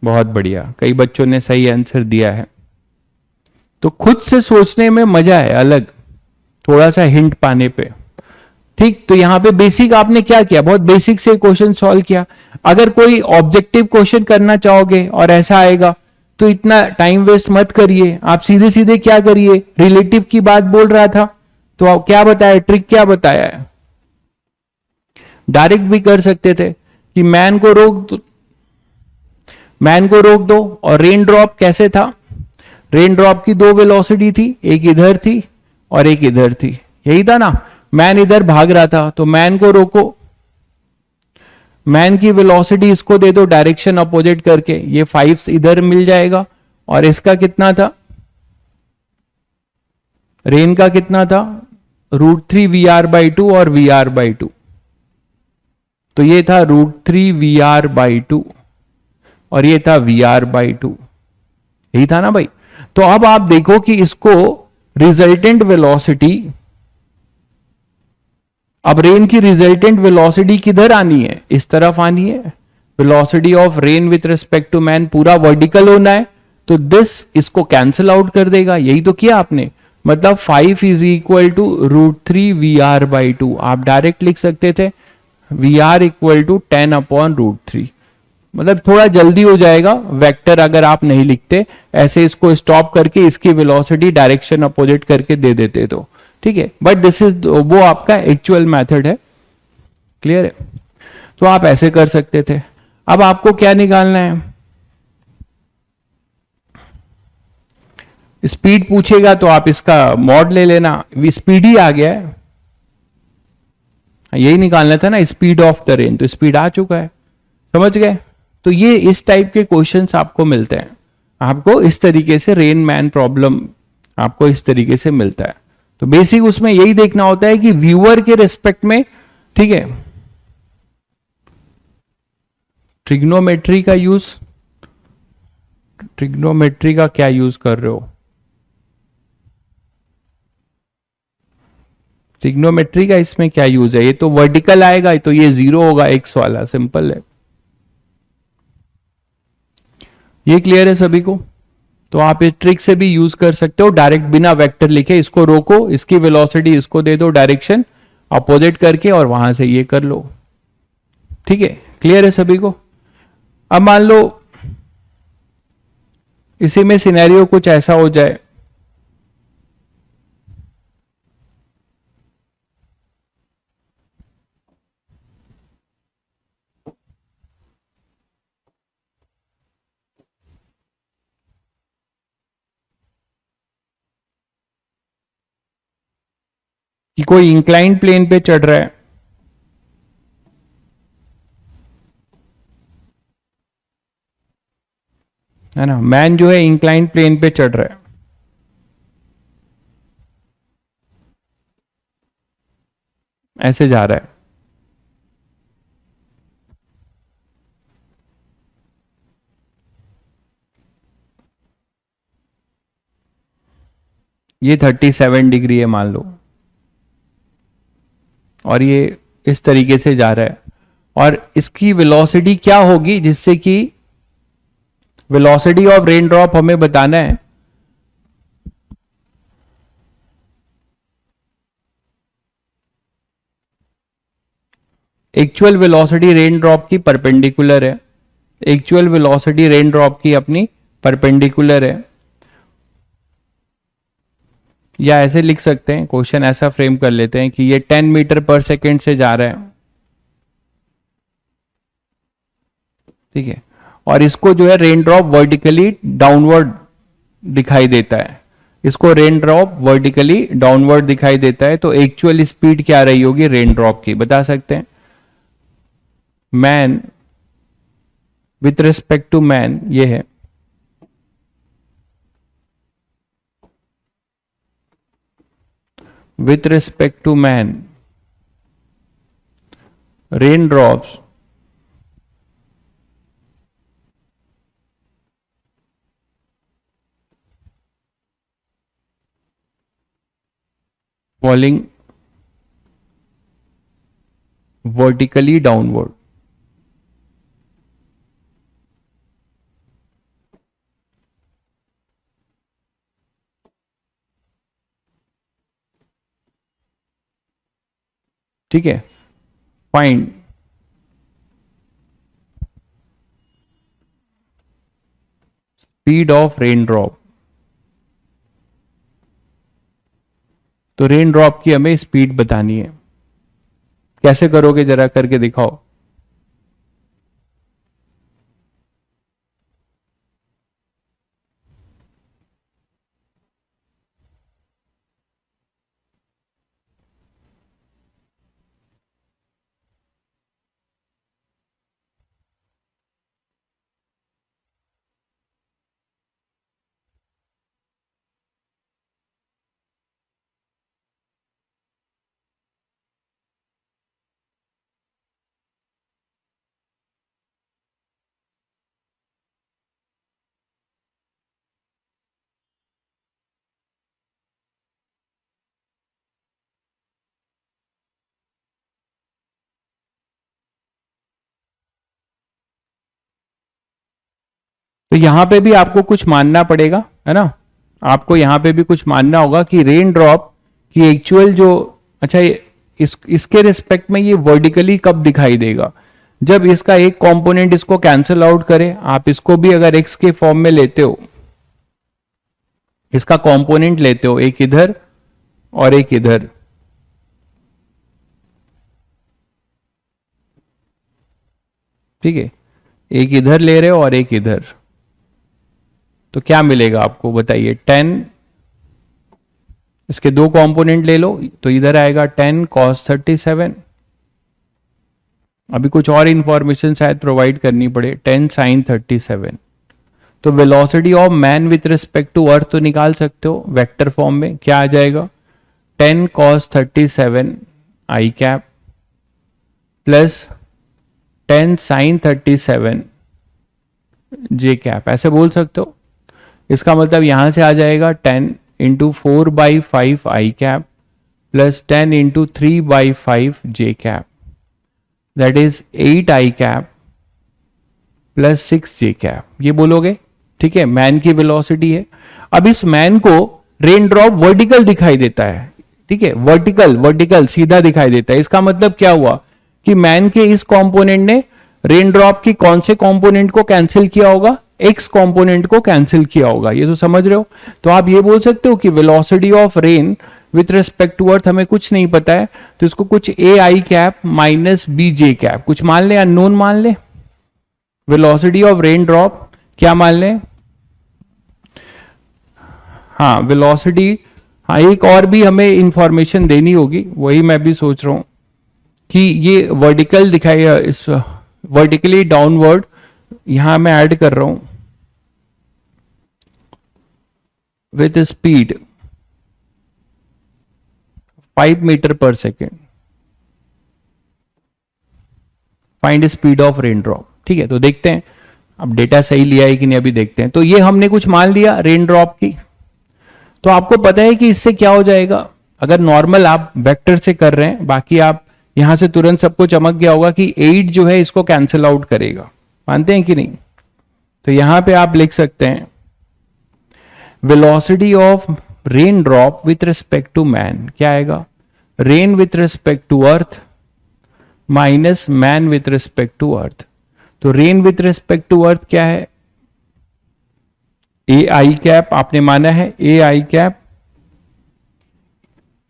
बहुत बढ़िया, कई बच्चों ने सही आंसर दिया है। तो खुद से सोचने में मजा है अलग, थोड़ा सा हिंट पाने पे। ठीक, तो यहां पे बेसिक आपने क्या किया, बहुत बेसिक से क्वेश्चन सॉल्व किया। अगर कोई ऑब्जेक्टिव क्वेश्चन करना चाहोगे और ऐसा आएगा तो इतना टाइम वेस्ट मत करिए, आप सीधे सीधे क्या करिए, रिलेटिव की बात बोल रहा था तो आप क्या बताया, ट्रिक क्या बताया है, डायरेक्ट भी कर सकते थे कि मैन को रोक दो। और रेन ड्रॉप कैसे था, रेन ड्रॉप की दो वेलोसिटी थी, एक इधर थी और एक इधर थी, यही था ना। मैन इधर भाग रहा था तो मैन को रोको, मैन की वेलोसिटी इसको दे दो डायरेक्शन अपोजिट करके, ये 5 इधर मिल जाएगा। और इसका कितना था, रेन का कितना था, root three V R by two और वी आर बाई टू, तो ये था root three V R by two और ये था वी आर बाई टू, यही था ना भाई। तो अब आप देखो कि इसको रिजल्टेंट वेलोसिटी, अब रेन की रिजल्टेंट वेलोसिटी किधर आनी है, इस तरफ आनी है। Velocity of rain with respect to man पूरा वर्टिकल होना है, तो दिस इसको कैंसिल आउट कर देगा, यही तो किया आपने। मतलब 5 is equal to root three V R by two, आप डायरेक्ट लिख सकते थे V R equal to 10 upon root three. मतलब थोड़ा जल्दी हो जाएगा, वेक्टर अगर आप नहीं लिखते, ऐसे इसको स्टॉप करके इसकी वेलोसिटी डायरेक्शन अपोजिट करके दे देते तो ठीक है। बट दिस इज वो आपका एक्चुअल मेथड है, क्लियर है। तो आप ऐसे कर सकते थे। अब आपको क्या निकालना है, स्पीड पूछेगा तो आप इसका मॉड ले लेना, स्पीड ही आ गया है, यही निकालना था ना, स्पीड ऑफ द रेन, तो स्पीड आ चुका है, समझ गए। तो ये इस टाइप के क्वेश्चंस आपको मिलते हैं, आपको इस तरीके से रेन मैन प्रॉब्लम आपको इस तरीके से मिलता है। तो बेसिक उसमें यही देखना होता है कि व्यूअर के रिस्पेक्ट में, ठीक है, ट्रिग्नोमेट्री का यूज, ट्रिग्नोमेट्री का क्या यूज कर रहे हो, ट्रिग्नोमेट्री का इसमें क्या यूज है, ये तो वर्टिकल आएगा तो ये जीरो होगा, एक्स वाला, सिंपल है। ये क्लियर है सभी को। तो आप इस ट्रिक से भी यूज कर सकते हो, डायरेक्ट बिना वेक्टर लिखे इसको रोको, इसकी वेलोसिटी इसको दे दो डायरेक्शन अपोजिट करके और वहां से ये कर लो, ठीक है। क्लियर है सभी को। अब मान लो इसी में सिनेरियो कुछ ऐसा हो जाए, कि कोई इंक्लाइंड प्लेन पे चढ़ रहा है ना, मैन जो है इंक्लाइंड प्लेन पे चढ़ रहा है, ऐसे जा रहा है। ये 37 डिग्री है मान लो, और ये इस तरीके से जा रहा है, और इसकी वेलोसिटी क्या होगी, जिससे कि वेलोसिटी ऑफ रेन ड्रॉप हमें बताना है। एक्चुअल वेलोसिटी रेन ड्रॉप की परपेंडिकुलर है, एक्चुअल वेलोसिटी रेन ड्रॉप की अपनी परपेंडिकुलर है, या ऐसे लिख सकते हैं, क्वेश्चन ऐसा फ्रेम कर लेते हैं कि ये 10 मीटर पर सेकेंड से जा रहा है, ठीक है, और इसको जो है रेन ड्रॉप वर्टिकली डाउनवर्ड दिखाई देता है, इसको रेन ड्रॉप वर्टिकली डाउनवर्ड दिखाई देता है, तो एक्चुअल स्पीड क्या रही होगी रेन ड्रॉप की, बता सकते हैं। Man with respect to man ये है, with respect to man, raindrops falling vertically downward। ठीक है, find speed of rain drop. तो रेन ड्रॉप की हमें स्पीड बतानी है, कैसे करोगे जरा करके दिखाओ। तो यहां पे भी आपको कुछ मानना पड़ेगा, है ना, आपको यहां पे भी कुछ मानना होगा कि रेन ड्रॉप की एक्चुअल जो, अच्छा इसके रिस्पेक्ट में ये वर्टिकली कब दिखाई देगा, जब इसका एक कंपोनेंट इसको कैंसिल आउट करे। आप इसको भी अगर एक्स के फॉर्म में लेते हो, इसका कंपोनेंट लेते हो, एक इधर और एक इधर, ठीक है, एक इधर ले रहे हो और एक इधर, तो क्या मिलेगा आपको बताइए। 10, इसके दो कंपोनेंट ले लो तो इधर आएगा 10 cos 37। अभी कुछ और इंफॉर्मेशन शायद प्रोवाइड करनी पड़े, 10 sin 37। तो velocity of man with respect to earth तो निकाल सकते हो वेक्टर फॉर्म में, क्या आ जाएगा 10 cos 37 आई कैप प्लस 10 sin 37 जे कैप, ऐसे बोल सकते हो। इसका मतलब यहां से आ जाएगा 10 into 4/5 I cap plus 10 into 3/5 J cap, that is 8 I cap plus 6 J cap, ये बोलोगे, ठीक है। मैन की वेलोसिटी है। अब इस मैन को रेन ड्रॉप वर्टिकल दिखाई देता है, ठीक है, वर्टिकल वर्टिकल सीधा दिखाई देता है। इसका मतलब क्या हुआ कि मैन के इस कंपोनेंट ने रेन ड्रॉप की कौन से कंपोनेंट को कैंसिल किया होगा, एक्स कंपोनेंट को कैंसिल किया होगा, ये तो समझ रहे हो। तो आप ये बोल सकते हो कि velocity of rain with respect to earth हमें कुछ नहीं पता है, तो इसको कुछ A I cap minus B J cap कुछ मान ले, अननोन मान ले। वेलोसिटी ऑफ रेन ड्रॉप क्या मान ले, हाँ वेलोसिटी, हाँ एक और भी हमें इंफॉर्मेशन देनी होगी, वही मैं भी सोच रहा हूं कि ये वर्टिकल दिखाई, इस वर्टिकली डाउनवर्ड यहां मैं ऐड कर रहा हूं विथ स्पीड 5 मीटर पर second. Find speed of rain drop. ठीक है, तो देखते हैं अब डेटा सही लिया है कि नहीं, अभी देखते हैं। तो ये हमने कुछ मान लिया रेन ड्रॉप की। तो आपको पता है कि इससे क्या हो जाएगा, अगर नॉर्मल आप वेक्टर से कर रहे हैं, बाकी आप यहां से तुरंत सबको चमक गया होगा कि 8 जो है इसको कैंसिल आउट करेगा, मानते हैं कि नहीं। तो यहां पे आप लिख सकते हैं velocity of rain drop with respect to man, क्या आएगा, rain with respect to earth minus man with respect to earth. तो rain with respect to earth क्या है, ए आई कैप आपने माना है, ए आई कैप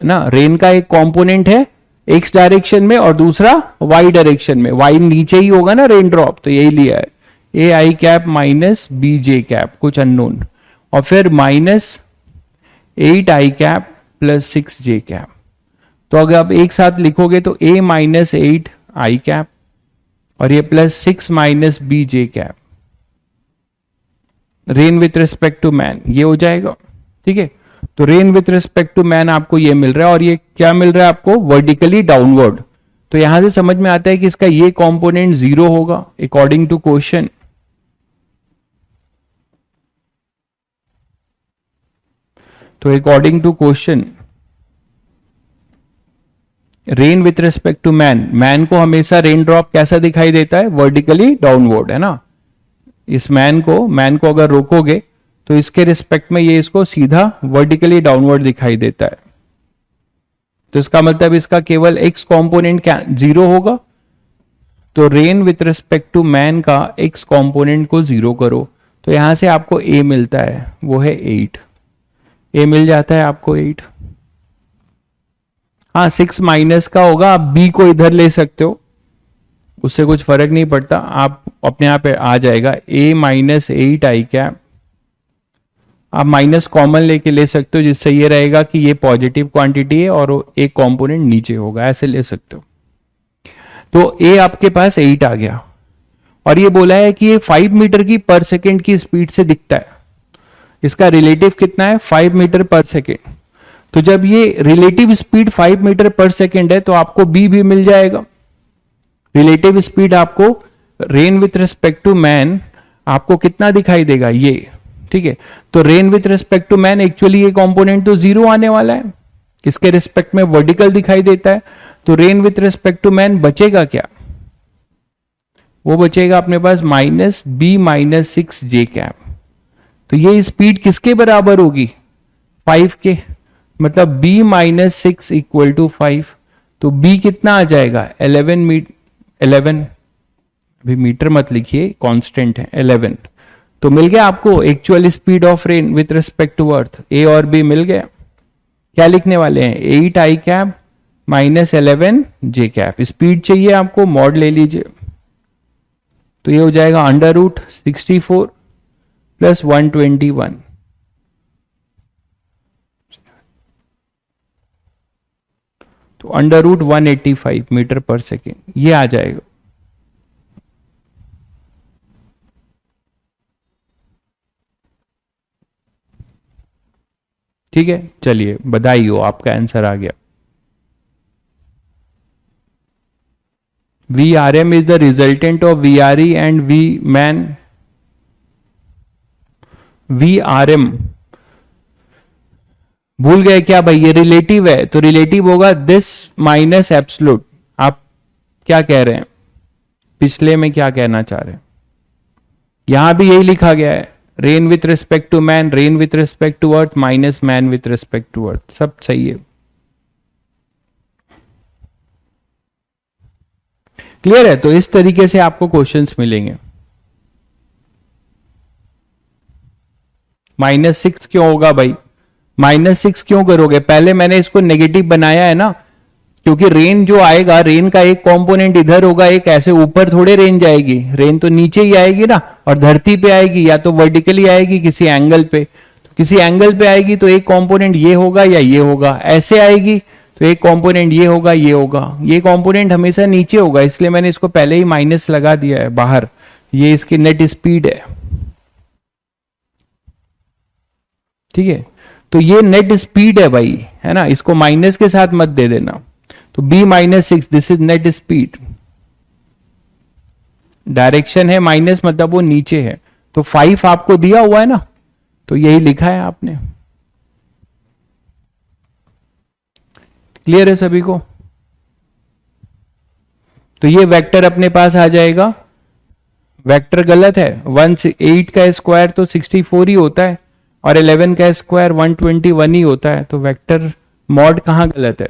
ना, रेन का एक कंपोनेंट है एक्स डायरेक्शन में और दूसरा वाई डायरेक्शन में, वाई नीचे ही होगा ना रेन ड्रॉप, तो यही लिया है, A I cap minus B J cap कुछ अननोन, और फिर minus 8 I cap plus 6 J cap. तो अगर आप एक साथ लिखोगे तो a माइनस 8 आई कैप और ये plus 6 minus B J cap, rain with respect to man ये हो जाएगा। ठीक है, तो rain with respect to man आपको ये मिल रहा है, और ये क्या मिल रहा है आपको, वर्टिकली डाउनवर्ड। तो यहां से समझ में आता है कि इसका ये कंपोनेंट 0 होगा अकॉर्डिंग टू क्वेश्चन। तो according to question rain with respect to man, man को हमेशा रेन ड्रॉप कैसा दिखाई देता है, वर्टिकली डाउनवर्ड, है ना। इस मैन को अगर रोकोगे तो इसके रिस्पेक्ट में ये इसको सीधा वर्टिकली डाउनवर्ड दिखाई देता है। तो इसका मतलब इसका केवल एक्स कंपोनेंट क्या 0 होगा। तो rain with respect to man का एक्स कंपोनेंट को 0 करो, तो यहां से आपको ए मिलता है, वो है 8, ए मिल जाता है आपको 8। हाँ 6 माइनस का होगा, आप बी को इधर ले सकते हो, उससे कुछ फर्क नहीं पड़ता, आप अपने आप आ जाएगा a माइनस 8 आई कैप। आप माइनस कॉमन लेके ले सकते हो, जिससे ये रहेगा कि ये पॉजिटिव क्वांटिटी है और एक कंपोनेंट नीचे होगा, ऐसे ले सकते हो। तो a आपके पास 8 आ गया, और ये बोला है कि ये 5 मीटर की पर सेकेंड की स्पीड से दिखता है, इसका रिलेटिव कितना है 5 मीटर पर सेकेंड। तो जब ये रिलेटिव स्पीड 5 मीटर पर सेकेंड है तो आपको b भी मिल जाएगा। रिलेटिव स्पीड आपको rain with respect to man आपको कितना दिखाई देगा ये, ठीक है। तो rain with respect to man actually ये कंपोनेंट तो 0 आने वाला है, इसके रिस्पेक्ट में वर्टिकल दिखाई देता है। तो rain with respect to man बचेगा क्या, वो बचेगा अपने पास minus B minus 6 J cap. तो ये स्पीड किसके बराबर होगी, 5 के, मतलब b माइनस 6 इक्वल टू 5। तो b कितना आ जाएगा 11, अभी मीटर मत लिखिए, कांस्टेंट है 11। तो मिल गया आपको actual speed of rain with respect to earth, a और b मिल गया। क्या लिखने वाले हैं 8 I cap minus 11 J cap. Speed चाहिए आपको, मॉड ले लीजिए, तो ये हो जाएगा अंडर रूट 64 प्लस 121, तो अंडर रूट 185 मीटर पर सेकेंड ये आ जाएगा। ठीक है, चलिए बधाई हो, आपका आंसर आ गया। VRM is the resultant of VRE and Vman। VRM भूल गए क्या भाई, ये रिलेटिव है, तो रिलेटिव होगा दिस माइनस एब्सोल्यूट। आप क्या कह रहे हैं, पिछले में क्या कहना चाह रहे हैं, यहां भी यही लिखा गया है, rain with respect to man, rain with respect to earth minus man with respect to earth, सब सही है। क्लियर है, तो इस तरीके से आपको क्वेश्चंस मिलेंगे। -6 क्यों होगा भाई, -6 क्यों करोगे, पहले मैंने इसको नेगेटिव बनाया है ना, क्योंकि रेन जो आएगा, रेन का एक कंपोनेंट इधर होगा, एक ऐसे ऊपर थोड़े रेन जाएगी, रेन तो नीचे ही आएगी ना, और धरती पे आएगी, या तो वर्टिकली आएगी किसी एंगल पे, तो किसी एंगल पे आएगी तो एक कंपोनेंट ये होगा या ये होगा, ऐसे आएगी तो एक कंपोनेंट ये होगा, ये होगा, ये कंपोनेंट हमेशा नीचे होगा, इसलिए मैंने इसको पहले ही माइनस लगा दिया है बाहर। ये इसकी नेट स्पीड है, ठीक है, तो ये नेट स्पीड है भाई, है ना, इसको माइनस के साथ मत दे देना। तो b minus 6 this is net speed. Direction है माइनस, मतलब वो नीचे है। तो 5 आपको दिया हुआ है ना, तो यही लिखा है आपने। क्लियर है सभी को? तो ये वेक्टर अपने पास आ जाएगा। वेक्टर गलत है, 8 का स्क्वायर तो 64 ही होता है और 11 का स्क्वायर 121 ही होता है। तो वेक्टर मॉड कहां गलत है?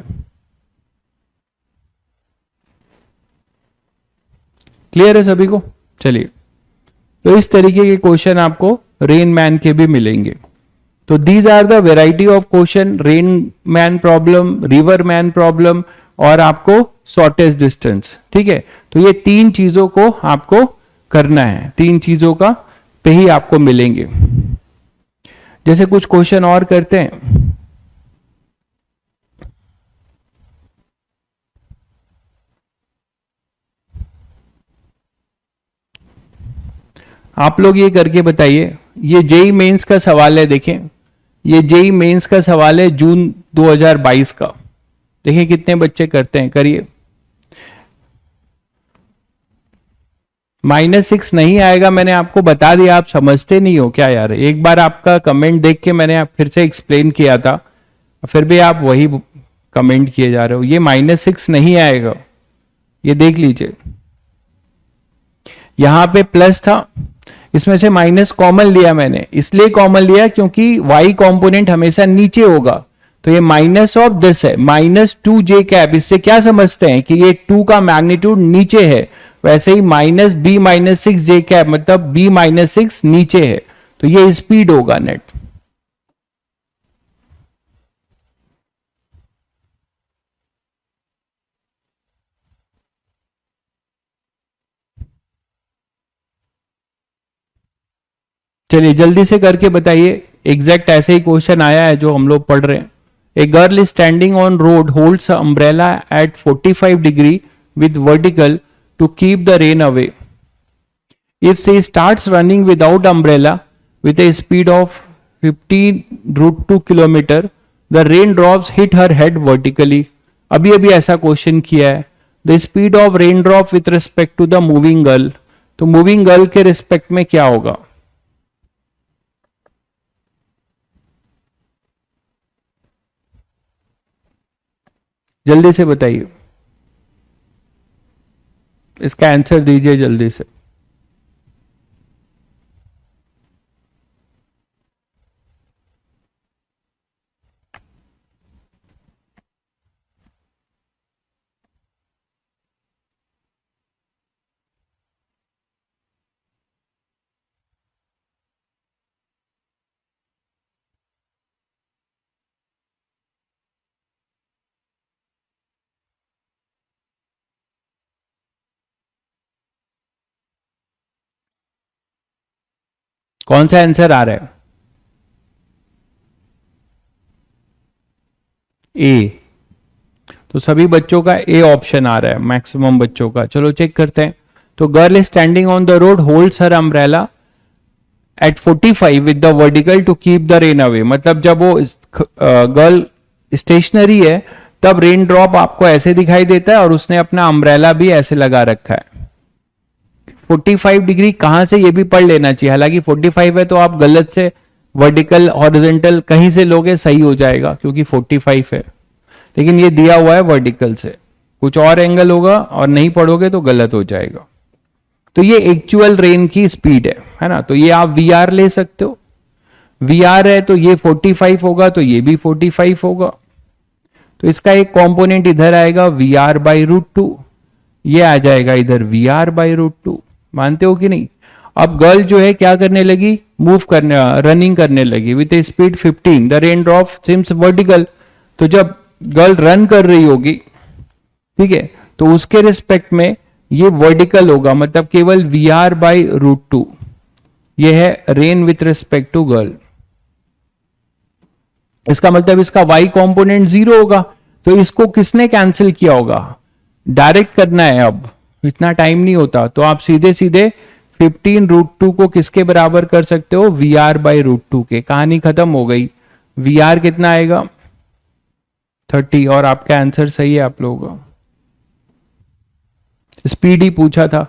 क्लियर है सभी को? चलिए, तो इस तरीके के क्वेश्चन आपको रेन मैन के भी मिलेंगे। तो these are the variety of question, rain man problem, river man problem और आपको शॉर्टेस्ट डिस्टेंस। ठीक है, तो ये 3 चीजों को आपको करना है, 3 चीजों का पे ही आपको मिलेंगे। जैसे कुछ क्वेश्चन और करते हैं। आप लोग ये करके बताइए, ये जेई मेंस का सवाल है। देखें, ये जेई मेंस का सवाल है जून 2022 का। देखिए कितने बच्चे करते हैं, करिए। -6 नहीं आएगा, मैंने आपको बता दिया, आप समझते नहीं हो क्या यार? एक बार आपका कमेंट देख के मैंने आप फिर से एक्सप्लेन किया था, फिर भी आप वही कमेंट किए जा रहे हो। ये -6 नहीं आएगा, ये देख लीजिए। यहां पे प्लस था, इसमें से माइनस कॉमन लिया मैंने, इसलिए कॉमन लिया क्योंकि y कंपोनेंट हमेशा नीचे होगा। तो ये माइनस ऑफ दिस है, -2j कैप। इससे क्या समझते हैं कि ये 2 का मैग्नीट्यूड नीचे है। वैसे ही -b-6j कैप मतलब b-6 नीचे है, तो ये स्पीड होगा नेट। चलिए जल्दी से करके बताइए। एग्जैक्ट ऐसे ही क्वेश्चन आया है जो हम लोग पढ़ रहे हैं। A girl is standing on road holds umbrella at 45 degree with vertical to keep the rain away. If she starts running without umbrella with a speed of 15√2 kilometer, the raindrops hit her head vertically. अभी अभी ऐसा question किया है। The speed of raindrop with respect to the moving girl. तो moving girl के respect में क्या होगा? जल्दी से बताइए, इसका आंसर दीजिए जल्दी से। कौन सा आंसर आ रहा है? ए। तो सभी बच्चों का ए ऑप्शन आ रहा है, मैक्सिमम बच्चों का। चलो चेक करते हैं। तो girl is standing on the road holds her umbrella at 45 with the vertical to keep the rain away. मतलब जब वो गर्ल स्टेशनरी है तब रेन ड्रॉप आपको ऐसे दिखाई देता है और उसने अपना अम्ब्रेला भी ऐसे लगा रखा है। 45 डिग्री कहां से ये भी पढ़ लेना चाहिए। हालांकि 45 है तो आप गलत से वर्टिकल हॉरिजॉन्टल कहीं से लोगे सही हो जाएगा क्योंकि 45 है, लेकिन ये दिया हुआ है वर्टिकल से, कुछ और एंगल होगा और नहीं पढ़ोगे तो गलत हो जाएगा। तो ये एक्चुअल रेन की स्पीड है ना। तो ये आप वी आर ले सकते हो। वी आर है तो ये 45 होगा, तो ये भी 45 होगा। तो इसका एक कंपोनेंट इधर आएगा VR/√2, ये आ जाएगा इधर VR/√2। मानते हो कि नहीं? अब गर्ल जो है क्या करने लगी, मूव करने, रनिंग करने लगी with a speed 15। The rain drop seems vertical. तो जब गर्ल रन कर रही होगी, ठीक है, तो उसके रिस्पेक्ट में ये वर्टिकल होगा, मतलब केवल VR/√2। ये है rain with respect to girl. इसका मतलब इसका y कंपोनेंट 0 होगा। तो इसको किसने कैंसिल किया होगा? डायरेक्ट करना है, अब इतना टाइम नहीं होता। तो आप सीधे सीधे 15√2 को किसके बराबर कर सकते हो? VR/√2 के। कहानी खत्म हो गई। VR कितना आएगा? 30। और आपका आंसर सही है आप लोगों का। स्पीड ही पूछा था।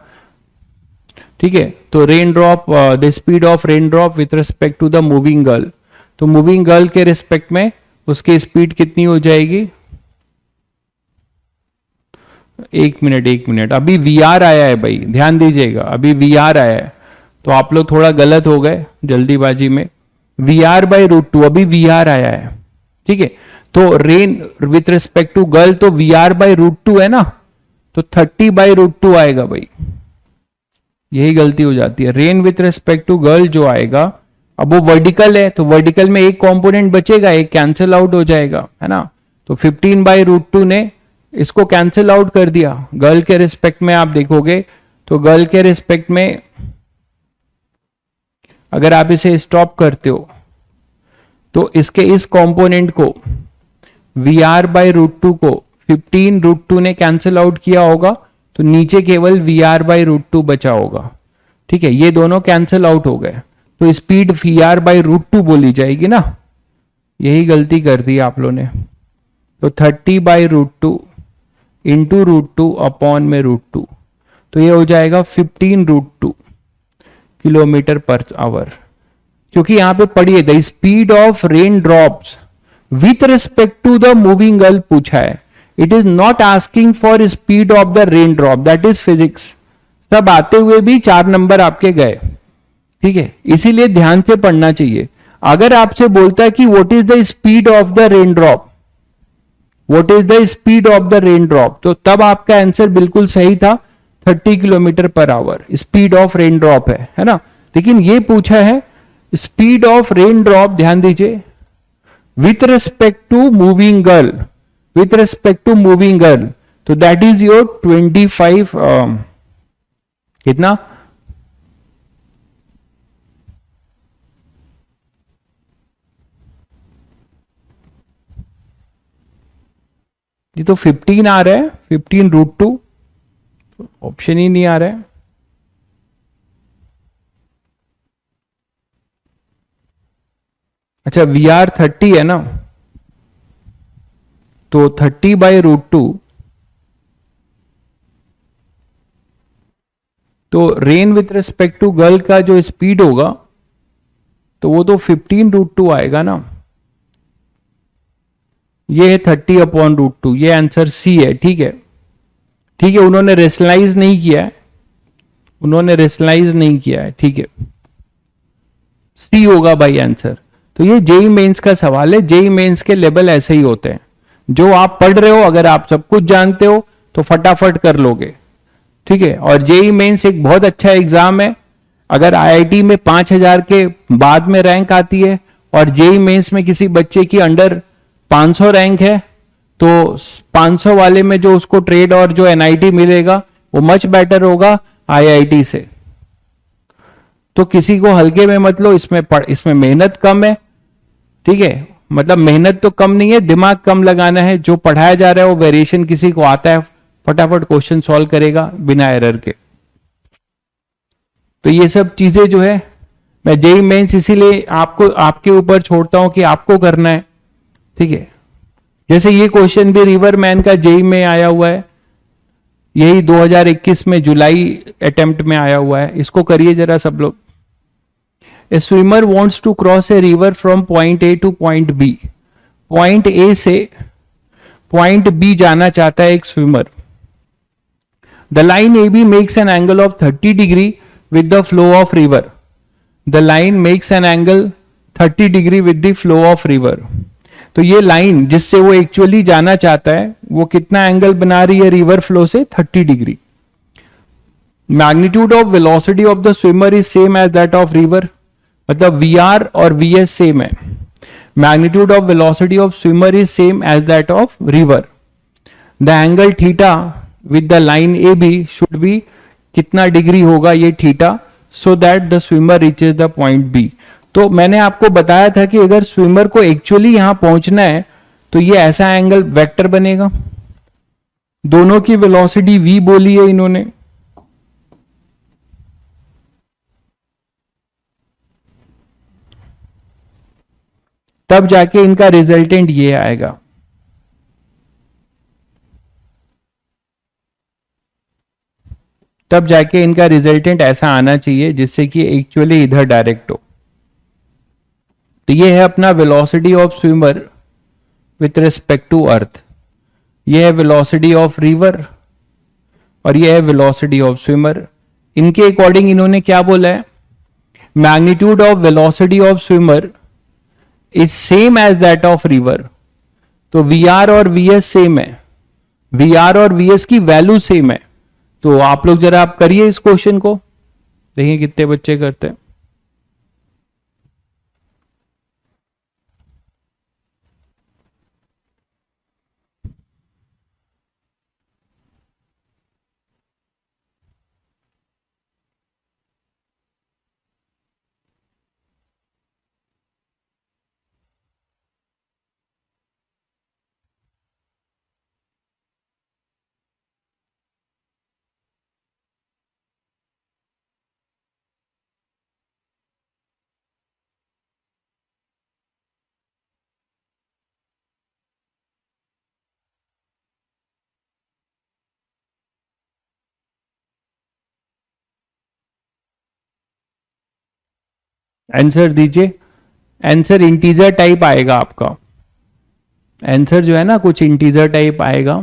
ठीक है। तो rain drop, the speed of rain drop with respect to the moving girl, तो मूविंग गर्ल के रिस्पेक्ट में उसकी स्पीड कितनी हो जाएगी? एक मिनट, अभी वी आर आया है भाई, ध्यान दीजिएगा, अभी वी आर आया है, तो आप लोग थोड़ा गलत हो गए जल्दीबाजी में। V R by root two, अभी वी आर आया है, ठीक है। तो rain with respect to girl, तो V R by root two है ना, तो 30 बाई रूट टू आएगा भाई, यही गलती हो जाती है। Rain with respect to girl जो आएगा, अब वो वर्टिकल है, तो वर्टिकल में एक कंपोनेंट बचेगा, एक कैंसिल आउट हो जाएगा, है ना। तो 15 बाई रूट टू ने इसको कैंसिल आउट कर दिया। गर्ल के रिस्पेक्ट में आप देखोगे तो गर्ल के रिस्पेक्ट में अगर आप इसे स्टॉप करते हो तो इसके इस कंपोनेंट को V R by root two को 15 रूट टू ने कैंसिल आउट किया होगा, तो नीचे केवल V R by root two बचा होगा, ठीक है। ये दोनों कैंसिल आउट हो गए, तो speed V R by root two बोली जाएगी ना, यही गलती कर दी आप लोगों ने। तो 30 by root two into root two upon में रूट टू, तो ये हो जाएगा 15 root two kilometre per hour, क्योंकि यहां पे पढ़िए the speed of rain drops with respect to the moving girl पूछा है। It is not asking for speed of the rain drop, that is physics. सब आते हुए भी 4 नंबर आपके गए, ठीक है, इसीलिए ध्यान से पढ़ना चाहिए। अगर आपसे बोलता है कि what is the speed of the rain drop, what is the speed of the rain drop, तो तब आपका आंसर बिल्कुल सही था, 30 kilometre per our speed of rain drop है ना। लेकिन ये पूछा है स्पीड ऑफ रेन ड्रॉप, ध्यान दीजिए, with respect to moving girl, with respect to moving girl, तो दैट इज योर 25 कितना, ये तो 15 आ रहा है, 15 रूट टू, ऑप्शन ही नहीं आ रहा है। अच्छा वी आर 30 है ना, तो 30 बाई रूट टू, तो rain with respect to girl का जो स्पीड होगा तो वो तो 15 रूट टू आएगा ना, ये है 30 अपॉन रूट टू, ये आंसर सी है, ठीक है, ठीक है। उन्होंने रेशनलाइज नहीं किया है, उन्होंने रेशनलाइज नहीं किया है, ठीक है, सी होगा भाई आंसर। तो ये जेई मेंस का सवाल है, जेई मेंस के लेवल ऐसे ही होते हैं, जो आप पढ़ रहे हो अगर आप सब कुछ जानते हो तो फटाफट कर लोगे, ठीक है। और जेई मेंस एक बहुत अच्छा एग्जाम है, अगर आईआईटी में 5000 के बाद में रैंक आती है और जेई मेंस में किसी बच्चे की अंडर 500 रैंक है, तो 500 वाले में जो उसको ट्रेड और जो एनआईटी मिलेगा वो मच बेटर होगा आईआईटी से। तो किसी को हल्के में मत लो, इसमें मेहनत कम है, ठीक है, मतलब मेहनत तो कम नहीं है, दिमाग कम लगाना है। जो पढ़ाया जा रहा है वो वेरिएशन किसी को आता है, फटाफट क्वेश्चन सॉल्व करेगा बिना एरर के। तो ये सब चीजें जो है मैं जेई मेंस इसीलिए आपको आपके ऊपर छोड़ता हूं कि आपको करना है, ठीक है। जैसे ये क्वेश्चन भी रिवर मैन का जेई में आया हुआ है, यही 2021 में जुलाई अटेम्प्ट में आया हुआ है, इसको करिए जरा सब लोग। A swimmer wants to cross a river from point A to point B, point A से पॉइंट बी जाना चाहता है एक swimmer. The line A B makes an angle of 30 degree with the flow of river, the line makes an angle 30 degree with the flow of river. तो ये line जिससे वो actually जाना चाहता है वो कितना एंगल बना रही है रिवर फ्लो से, 30 degree. Magnitude of velocity of the swimmer is same as that of river, मतलब वी आर और वी एस सेम है। Magnitude of velocity of swimmer is same as that of river. The angle theta with the line A B should be, कितना degree होगा ये theta, so that the swimmer reaches the point B. तो मैंने आपको बताया था कि अगर स्विमर को एक्चुअली यहां पहुंचना है तो ये ऐसा एंगल वेक्टर बनेगा, दोनों की वेलोसिटी v बोली है इन्होंने, तब जाके इनका रिजल्टेंट ये आएगा। तब जाके इनका रिजल्टेंट ऐसा आना चाहिए जिससे कि एक्चुअली इधर डायरेक्ट हो। तो ये है अपना velocity of swimmer with respect to earth, ये है वेलोसिटी ऑफ रिवर और ये है वेलोसिटी ऑफ स्विमर। इनके अकॉर्डिंग इन्होंने क्या बोला है, magnitude of velocity of swimmer is same as that of river. तो वी आर और वी एस सेम है, वी आर और वी एस की वैल्यू सेम है। तो आप लोग जरा आप करिए इस क्वेश्चन को, देखिए कितने बच्चे करते हैं। आंसर दीजिए, आंसर इंटीजर टाइप आएगा आपका, आंसर जो है ना कुछ इंटीजर टाइप आएगा।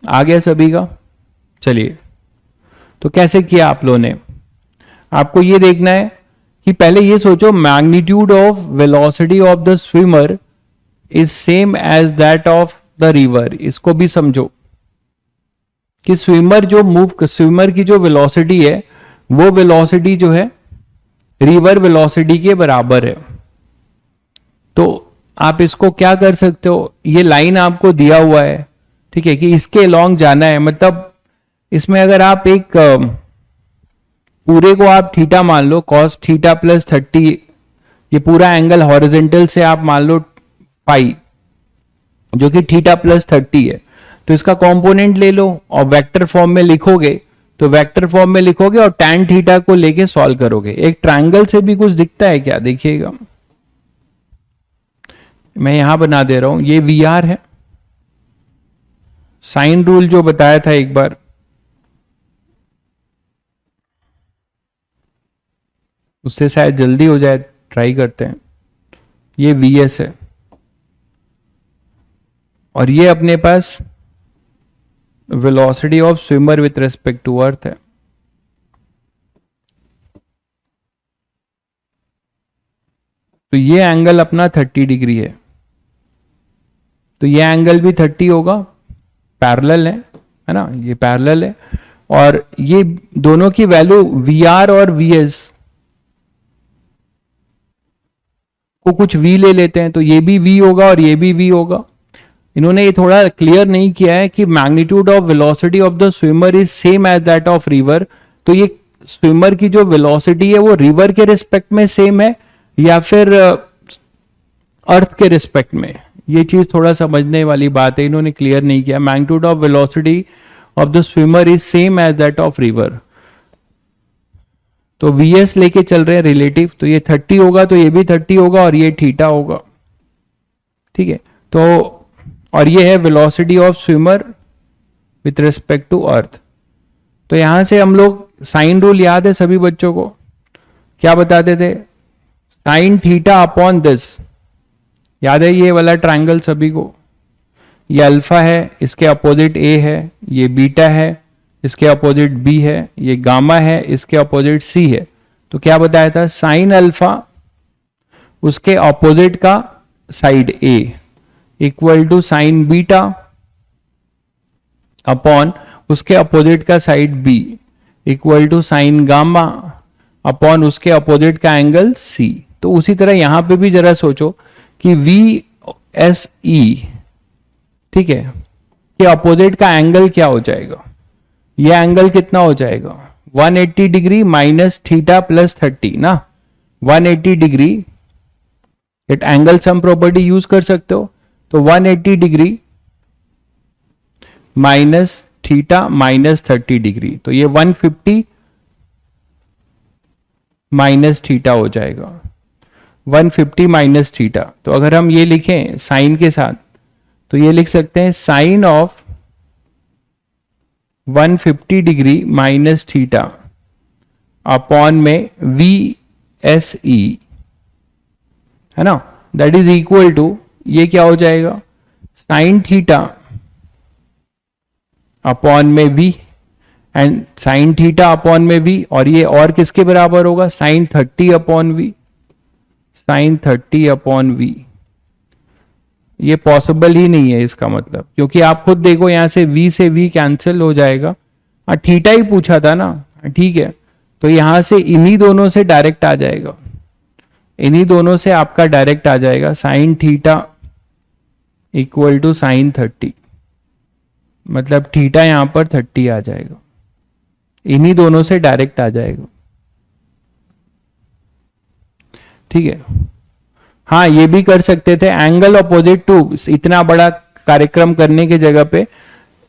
आ गया सभी का? चलिए, तो कैसे किया आप लोगों ने, आपको ये देखना है कि पहले ये सोचो magnitude of velocity of the swimmer is same as that of the river. इसको भी समझो कि स्विमर जो स्विमर की जो वेलोसिटी है वो वेलोसिटी जो है रिवर वेलोसिटी के बराबर है। तो आप इसको क्या कर सकते हो, ये लाइन आपको दिया हुआ है, ठीक है, कि इसके लॉन्ग जाना है। मतलब इसमें अगर आप एक पूरे को आप थीटा मान लो, कॉस थीटा प्लस 30, ये पूरा एंगल हॉरिजेंटल से आप मान लो पाई, जो कि थीटा प्लस 30 है। तो इसका कंपोनेंट ले लो और वेक्टर फॉर्म में लिखोगे, तो वेक्टर फॉर्म में लिखोगे और tan थीटा को लेके सॉल्व करोगे। एक ट्रायंगल से भी कुछ दिखता है क्या, देखिएगा, मैं यहां बना दे रहा हूं, ये वी आर है, साइन रूल जो बताया था एक बार, उससे शायद जल्दी हो जाए, ट्राई करते हैं। ये वी एस है और ये अपने पास velocity of swimmer with respect to earth है। तो ये एंगल अपना 30 डिग्री है, तो ये एंगल भी 30 होगा, पैरेलल है ना, ये पैरेलल है। और ये दोनों की वैल्यू वी आर और वी एस को कुछ v ले लेते हैं, तो ये भी v होगा और ये भी v होगा। इन्होंने ये थोड़ा क्लियर नहीं किया है कि magnitude of velocity of the swimmer is same as that of river. तो ये स्विमर की जो वेलोसिटी है वो रिवर के रिस्पेक्ट में सेम है या फिर अर्थ के रिस्पेक्ट में, ये चीज थोड़ा समझने वाली बात है, इन्होंने क्लियर नहीं किया। Magnitude of velocity of the swimmer is same as that of river. तो वीएस लेके चल रहे हैं रिलेटिव, तो ये 30 होगा, तो ये भी 30 होगा और ये थीटा होगा, ठीक है। तो और ये है velocity of swimmer with respect to earth. तो यहां से हम लोग साइन रूल याद है सभी बच्चों को, क्या बताते थे, साइन थीटा अपॉन दिस, याद है ये वाला ट्रायंगल सभी को, ये अल्फा है, इसके अपोजिट ए है, ये बीटा है, इसके अपोजिट बी है, ये गामा है, इसके अपोजिट सी है। तो क्या बताया था, साइन अल्फा उसके अपोजिट का side A equal to sine beta upon उसके अपोजिट का side B equal to sine gamma upon उसके अपोजिट का एंगल सी। तो उसी तरह यहां पे भी जरा सोचो कि वी एस ई, ठीक है, कि अपोजिट का एंगल क्या हो जाएगा, ये एंगल कितना हो जाएगा, 180 डिग्री माइनस थीटा प्लस 30 ना, 180 degree, it angle sum property use कर सकते हो। तो 180 degree minus theta minus 30 degree, तो ये 150 माइनस थीटा हो जाएगा, 150 माइनस थीटा। तो अगर हम ये लिखें साइन के साथ, तो ये लिख सकते हैं sine of 150 degree minus theta upon में VSE, है ना, दैट इज इक्वल टू, ये क्या हो जाएगा, साइन थीटा अपॉन में V, and sine theta upon में V, और ये और किसके बराबर होगा, sine 30 upon V, sine 30 upon V। ये पॉसिबल ही नहीं है इसका मतलब, क्योंकि आप खुद देखो यहां से V कैंसिल हो जाएगा, थीटा ही पूछा था ना, ठीक है, तो यहां से इन्हीं दोनों से डायरेक्ट आ जाएगा, इन्हीं दोनों से आपका डायरेक्ट आ जाएगा, sine theta equal to sine 30, मतलब थीटा यहां पर 30 आ जाएगा, इन्हीं दोनों से डायरेक्ट आ जाएगा, ठीक है। हाँ, ये भी कर सकते थे, एंगल अपोजिट टू, इतना बड़ा कार्यक्रम करने की जगह पे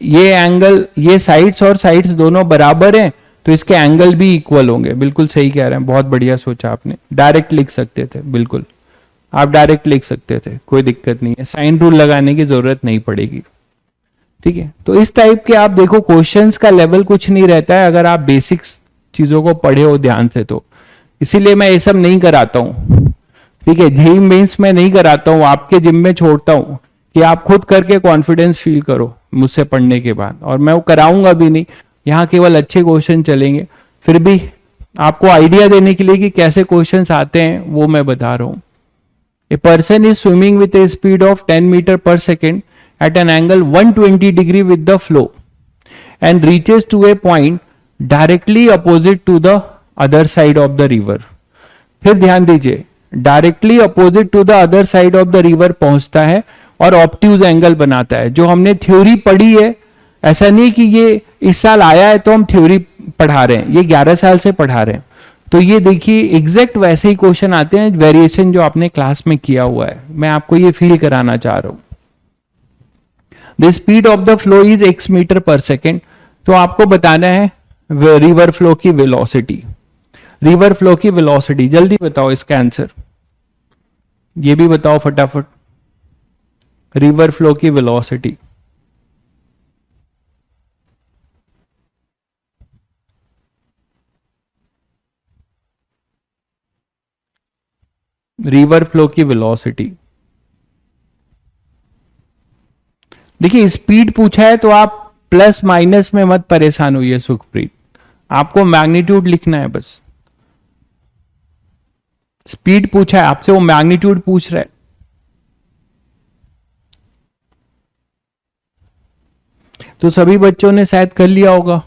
ये एंगल, ये साइड्स और साइड्स दोनों बराबर हैं, तो इसके एंगल भी इक्वल होंगे। बिल्कुल सही कह रहे हैं, बहुत बढ़िया सोचा आपने, डायरेक्ट लिख सकते थे, बिल्कुल आप डायरेक्ट लिख सकते थे, कोई दिक्कत नहीं है, साइन रूल लगाने की जरूरत नहीं पड़ेगी, ठीक है। तो इस टाइप के आप देखो क्वेश्चंस का लेवल कुछ नहीं रहता है अगर आप बेसिक्स चीजों को पढ़े हो ध्यान से, तो इसीलिए मैं ये सब नहीं कराता हूं, ठीक है, जेईई मेंस में नहीं कराता हूं, आपके जिम में छोड़ता हूं कि आप खुद करके कॉन्फिडेंस फील करो मुझसे पढ़ने के बाद, और मैं वो कराऊंगा भी नहीं, यहाँ केवल अच्छे क्वेश्चन चलेंगे, फिर भी आपको आइडिया देने के लिए कि कैसे क्वेश्चंस आते हैं वो मैं बता रहा हूं। A person is swimming with a speed of 10 metre पर second at an angle 120 degree with the flow and reaches to a point directly opposite to the other side of the river. फिर ध्यान दीजिए, directly opposite to the other side of the river पहुंचता है और obtuse angle बनाता है, जो हमने थ्योरी पढ़ी है, ऐसा नहीं कि ये इस साल आया है तो हम थ्योरी पढ़ा रहे हैं, ये 11 साल से पढ़ा रहे हैं, तो ये देखिए एग्जैक्ट वैसे ही क्वेश्चन आते हैं, वेरिएशन जो आपने क्लास में किया हुआ है, मैं आपको ये फील कराना चाह रहा हूं। The speed of the flow is x metre पर सेकेंड, तो आपको बताना है रिवर फ्लो की वेलोसिटी, रिवर फ्लो की वेलोसिटी, जल्दी बताओ इसका आंसर, ये भी बताओ फटाफट, रिवर फ्लो की वेलोसिटी, रिवर फ्लो की वेलोसिटी। देखिए स्पीड पूछा है तो आप प्लस माइनस में मत परेशान होइए सुखप्रीत, आपको मैग्नीट्यूड लिखना है बस, स्पीड पूछा है आपसे, वो मैग्नीट्यूड पूछ रहा है, तो सभी बच्चों ने शायद कर लिया होगा।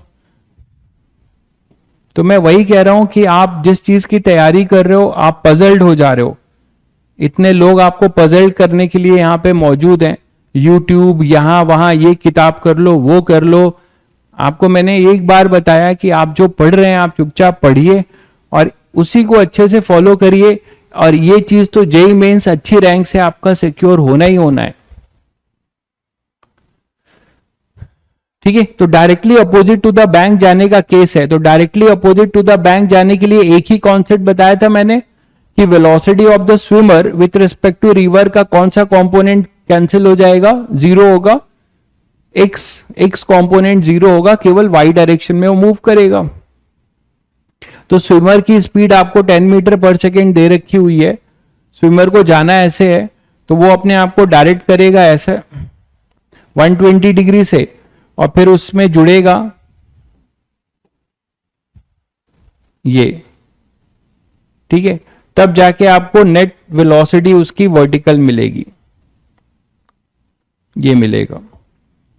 तो मैं वही कह रहा हूं कि आप जिस चीज की तैयारी कर रहे हो आप पजल्ड हो जा रहे हो, इतने लोग आपको पजल्ड करने के लिए यहां पे मौजूद हैं, यूट्यूब यहां वहां, ये किताब कर लो वो कर लो, आपको मैंने एक बार बताया कि आप जो पढ़ रहे हैं आप चुपचाप पढ़िए और उसी को अच्छे से फॉलो करिए, और ये चीज तो जेईई मेंस अच्छी रैंक से आपका सिक्योर होना ही होना है, ठीक है। तो directly opposite to the bank जाने का केस है, तो directly opposite to the bank जाने के लिए एक ही कॉन्सेप्ट बताया था मैंने कि velocity of the swimmer with respect to river का कौन सा कंपोनेंट कैंसिल हो जाएगा, जीरो होगा, एक्स कंपोनेंट जीरो होगा, केवल वाई डायरेक्शन में वो मूव करेगा। तो स्विमर की स्पीड आपको 10 मीटर पर सेकेंड दे रखी हुई है, स्विमर को जाना ऐसे है तो वो अपने आप को डायरेक्ट करेगा ऐसे 120 डिग्री से, और फिर उसमें जुड़ेगा ये, ठीक है, तब जाके आपको नेट वेलोसिटी उसकी वर्टिकल मिलेगी, ये मिलेगा,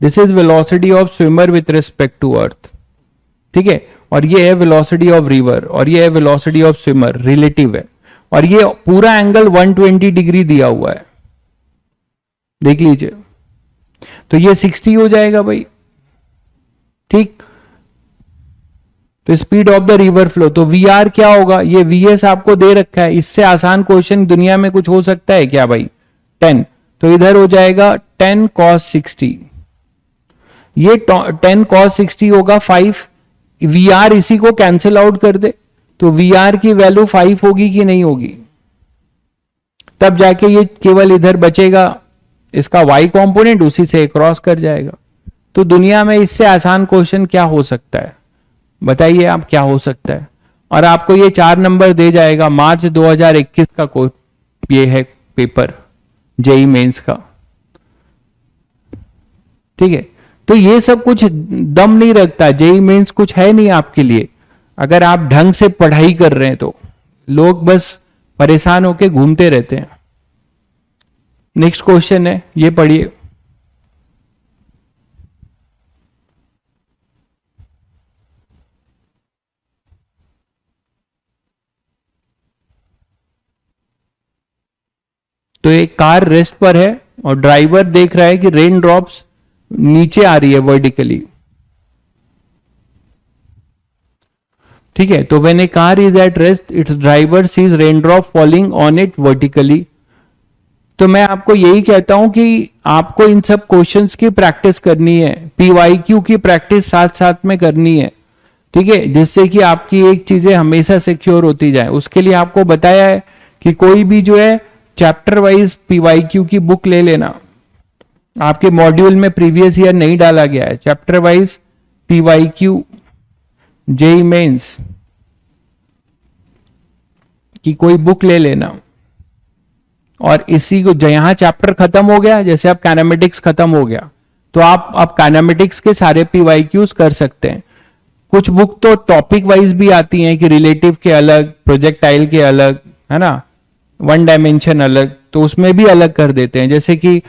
this is velocity of swimmer with respect to earth, ठीक है, और ये है वेलोसिटी ऑफ रिवर, और ये है वेलोसिटी ऑफ स्विमर, रिलेटिव है, और ये पूरा एंगल 120 डिग्री दिया हुआ है, देख लीजिए, तो ये 60 हो जाएगा भाई, ठीक। तो speed of the river flow, तो वी आर क्या होगा, ये वीएस आपको दे रखा है, इससे आसान क्वेश्चन दुनिया में कुछ हो सकता है क्या भाई, 10, तो इधर हो जाएगा 10 cos 60, ये 10 cos 60 होगा 5, वी आर इसी को कैंसिल आउट कर दे, तो वी आर की वैल्यू 5 होगी कि नहीं होगी, तब जाके ये केवल इधर बचेगा इसका y कंपोनेंट, उसी से क्रॉस कर जाएगा, तो दुनिया में इससे आसान क्वेश्चन क्या हो सकता है? बताइए आप, क्या हो सकता है? और आपको ये 4 नंबर दे जाएगा। मार्च 2021 का ये है पेपर, जेई मेंस का। ठीक है, तो ये सब कुछ दम नहीं रखता। जेई मेंस कुछ है नहीं आपके लिए अगर आप ढंग से पढ़ाई कर रहे हैं तो। लोग बस परेशान होके घूमते रहते हैं। नेक्स्ट क्वेश्चन है, ये पढ़िए। तो एक कार रेस्ट पर है और ड्राइवर देख रहा है कि रेन ड्रॉप्स नीचे आ रही है वर्टिकली। ठीक है, तो when a car is at rest its driver sees rain drop falling on it vertically. तो मैं आपको यही कहता हूं कि आपको इन सब क्वेश्चंस की प्रैक्टिस करनी है, पीवाईक्यू की प्रैक्टिस साथ साथ में करनी है। ठीक है, जिससे कि आपकी एक चीजें हमेशा सिक्योर होती जाए। उसके लिए आपको बताया है कि कोई भी जो है चैप्टर वाइज पीवाईक्यू की बुक ले लेना। आपके मॉड्यूल में प्रीवियस ईयर नहीं डाला गया है, chapter wise PYQ JEE mains की कोई बुक ले लेना। और इसी को यहां चैप्टर खत्म हो गया, जैसे अब काइनेमेटिक्स खत्म हो गया तो आप अब काइनेमेटिक्स के सारे पीवाईक्यूज कर सकते हैं। कुछ बुक तो टॉपिक वाइज भी आती हैं कि रिलेटिव के अलग, प्रोजेक्टाइल के अलग, है ना, वन डायमेंशन अलग, तो उसमें भी अलग कर देते हैं। जैसे कि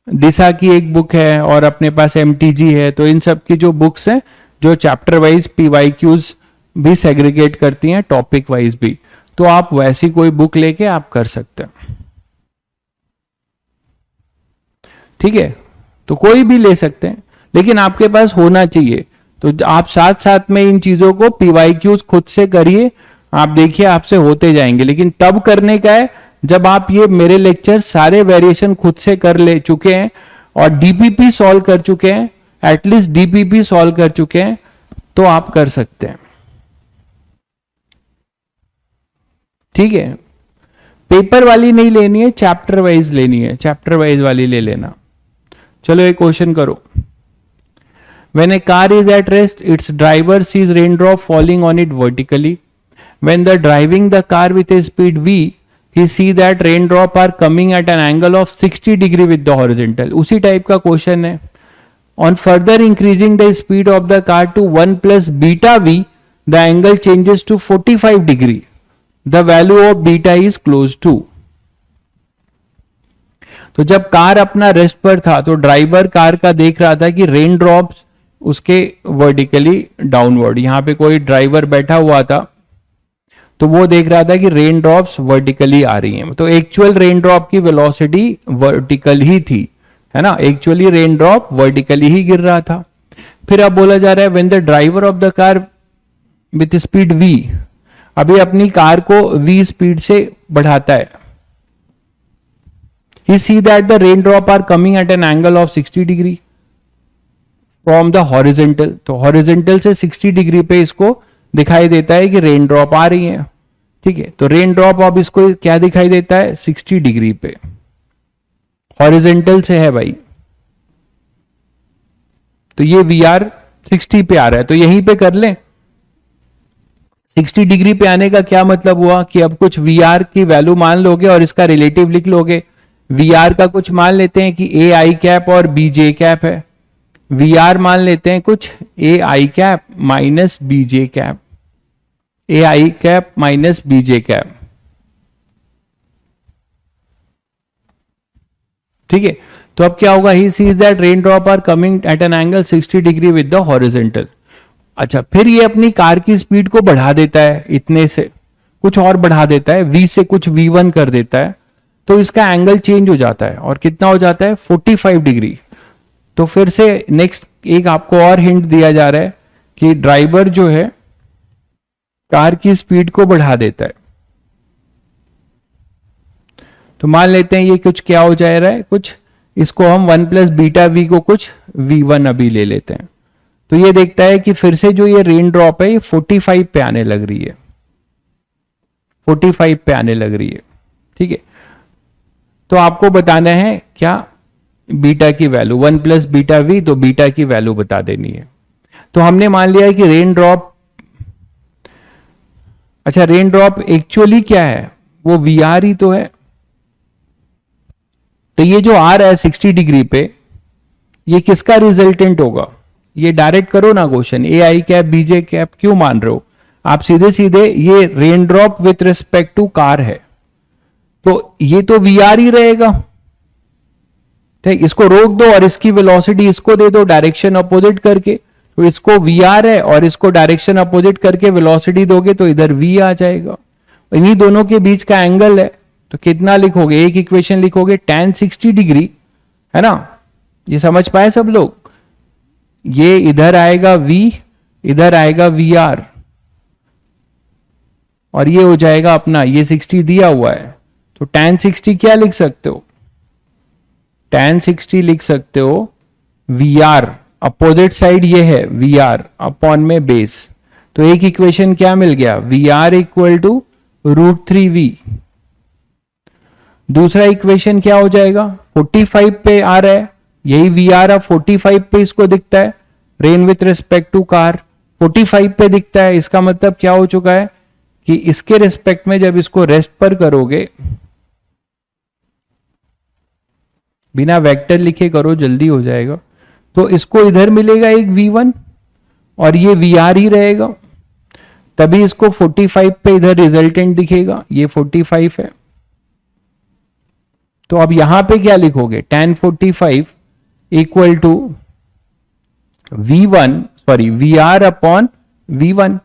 दिशा की एक बुक है और अपने पास एमटीजी है, तो इन सब की जो बुक्स हैं जो चैप्टर वाइज पीवाईक्यूज भी सेग्रीगेट करती हैं, टॉपिक वाइज भी, तो आप वैसी कोई बुक लेके आप कर सकते हैं। ठीक है, तो कोई भी ले सकते हैं, लेकिन आपके पास होना चाहिए। तो आप साथ साथ में इन चीजों को पीवाईक्यूज खुद से करिए, आप देखिए आपसे होते जाएंगे। लेकिन तब करने का है जब आप ये मेरे लेक्चर सारे वेरिएशन खुद से कर ले चुके हैं और डीपीपी सॉल्व कर चुके हैं, एटलीस्ट डीपीपी सॉल्व कर चुके हैं, तो आप कर सकते हैं। ठीक है, पेपर वाली नहीं लेनी है, चैप्टर वाइज लेनी है, चैप्टर वाइज वाली ले लेना। चलो एक क्वेश्चन करो। When a car is at rest, its driver sees raindrop falling on it vertically. When the driving the car with a speed v, he see that raindrop are coming at an angle of 60 degree with the horizontal. उसी type का question है। On further increasing the speed of the car to 1 plus beta v, the angle changes to 45 degree. The value of beta is close to. तो जब car अपना rest पर था तो driver car का देख रहा था कि रेन ड्रॉप्स उसके वर्टिकली डाउनवर्ड, यहां पे कोई ड्राइवर बैठा हुआ था तो वो देख रहा था कि रेन ड्रॉप्स वर्टिकली आ रही हैं। तो एक्चुअल रेन ड्रॉप की वेलोसिटी वर्टिकल ही थी, है ना, एक्चुअली रेन ड्रॉप वर्टिकली ही गिर रहा था। फिर अब बोला जा रहा है when the driver of the car with speed v, अभी अपनी कार को v स्पीड से बढ़ाता है, he see that the raindrop are coming at an angle of 60 degree from the horizontal। तो हॉरिजेंटल से 60 डिग्री पे इसको दिखाई देता है कि रेन ड्रॉप आ रही है। ठीक है, तो रेन ड्रॉप अब इसको क्या दिखाई देता है, 60 डिग्री पे, हॉरिजेंटल से है भाई। तो ये वी आर 60 पे आ रहा है, तो यहीं पे कर लें। 60 डिग्री पे आने का क्या मतलब हुआ कि अब कुछ वी आर की वैल्यू मान लोगे और इसका रिलेटिव लिख लोगे। वी आर का कुछ मान लेते हैं कि ए आई कैप और बी जे कैप है, वी आर मान लेते हैं कुछ A I cap minus B J cap, A I cap minus B J cap. ठीक है, तो अब क्या होगा, he sees that rain drop are coming at an angle 60 degree with the horizontal. अच्छा, फिर ये अपनी कार की स्पीड को बढ़ा देता है, इतने से कुछ और बढ़ा देता है, v से कुछ v1 कर देता है, तो इसका एंगल चेंज हो जाता है और कितना हो जाता है, 45 डिग्री। तो फिर से नेक्स्ट एक आपको और हिंट दिया जा रहा है कि ड्राइवर जो है कार की स्पीड को बढ़ा देता है। तो मान लेते हैं ये कुछ क्या हो जा रहा है, कुछ इसको हम 1 प्लस बीटा वी को कुछ v1 अभी ले लेते हैं। तो ये देखता है कि फिर से जो ये रेन ड्रॉप है ये 45 पे आने लग रही है, 45 पे आने लग रही है। ठीक है, तो आपको बताना है क्या, बीटा की वैल्यू 1 प्लस बीटा वी, तो बीटा की वैल्यू बता देनी है। तो हमने मान लिया है कि रेन ड्रॉप, अच्छा रेन ड्रॉप एक्चुअली क्या है, वो वी आर ही तो है। तो ये जो आ रहा है 60 डिग्री पे, ये किसका रिजल्टेंट होगा? ये डायरेक्ट करो ना question, A I cap B J cap क्यों मान रहे हो आप? सीधे सीधे ये rain drop with respect to car है, तो ये तो वी आर ही रहेगा। ठीक, इसको रोक दो और इसकी वेलोसिटी इसको दे दो डायरेक्शन अपोजिट करके, तो इसको वी आर है और इसको डायरेक्शन अपोजिट करके वेलोसिटी दोगे तो इधर वी आ जाएगा। इन्हीं दोनों के बीच का एंगल है, तो कितना लिखोगे? एक इक्वेशन लिखोगे tan 60 डिग्री, है ना? ये समझ पाए सब लोग? ये इधर आएगा v, इधर आएगा वी आर, और ये हो जाएगा अपना, ये 60 दिया हुआ है, तो tan 60 क्या लिख सकते हो? tan 60 लिख सकते हो वी आर, अपोजिट साइड ये है वी आर अपॉन में बेस, तो एक इक्वेशन क्या मिल गया? V R equal to √3v। दूसरा इक्वेशन क्या हो जाएगा? 45 पे आ रहा है, यही वी आर अब 45 पे इसको दिखता है, rain with respect to car 45 पे दिखता है। इसका मतलब क्या हो चुका है कि इसके रिस्पेक्ट में जब इसको रेस्ट पर करोगे, बिना वेक्टर लिखे करो जल्दी हो जाएगा, तो इसको इधर मिलेगा एक v1 और ये वी आर ही रहेगा, तभी इसको 45 पे इधर रिजल्टेंट दिखेगा, ये 45 है। तो अब यहां पे क्या लिखोगे? tan 45 equal to v1 sorry V R upon v1,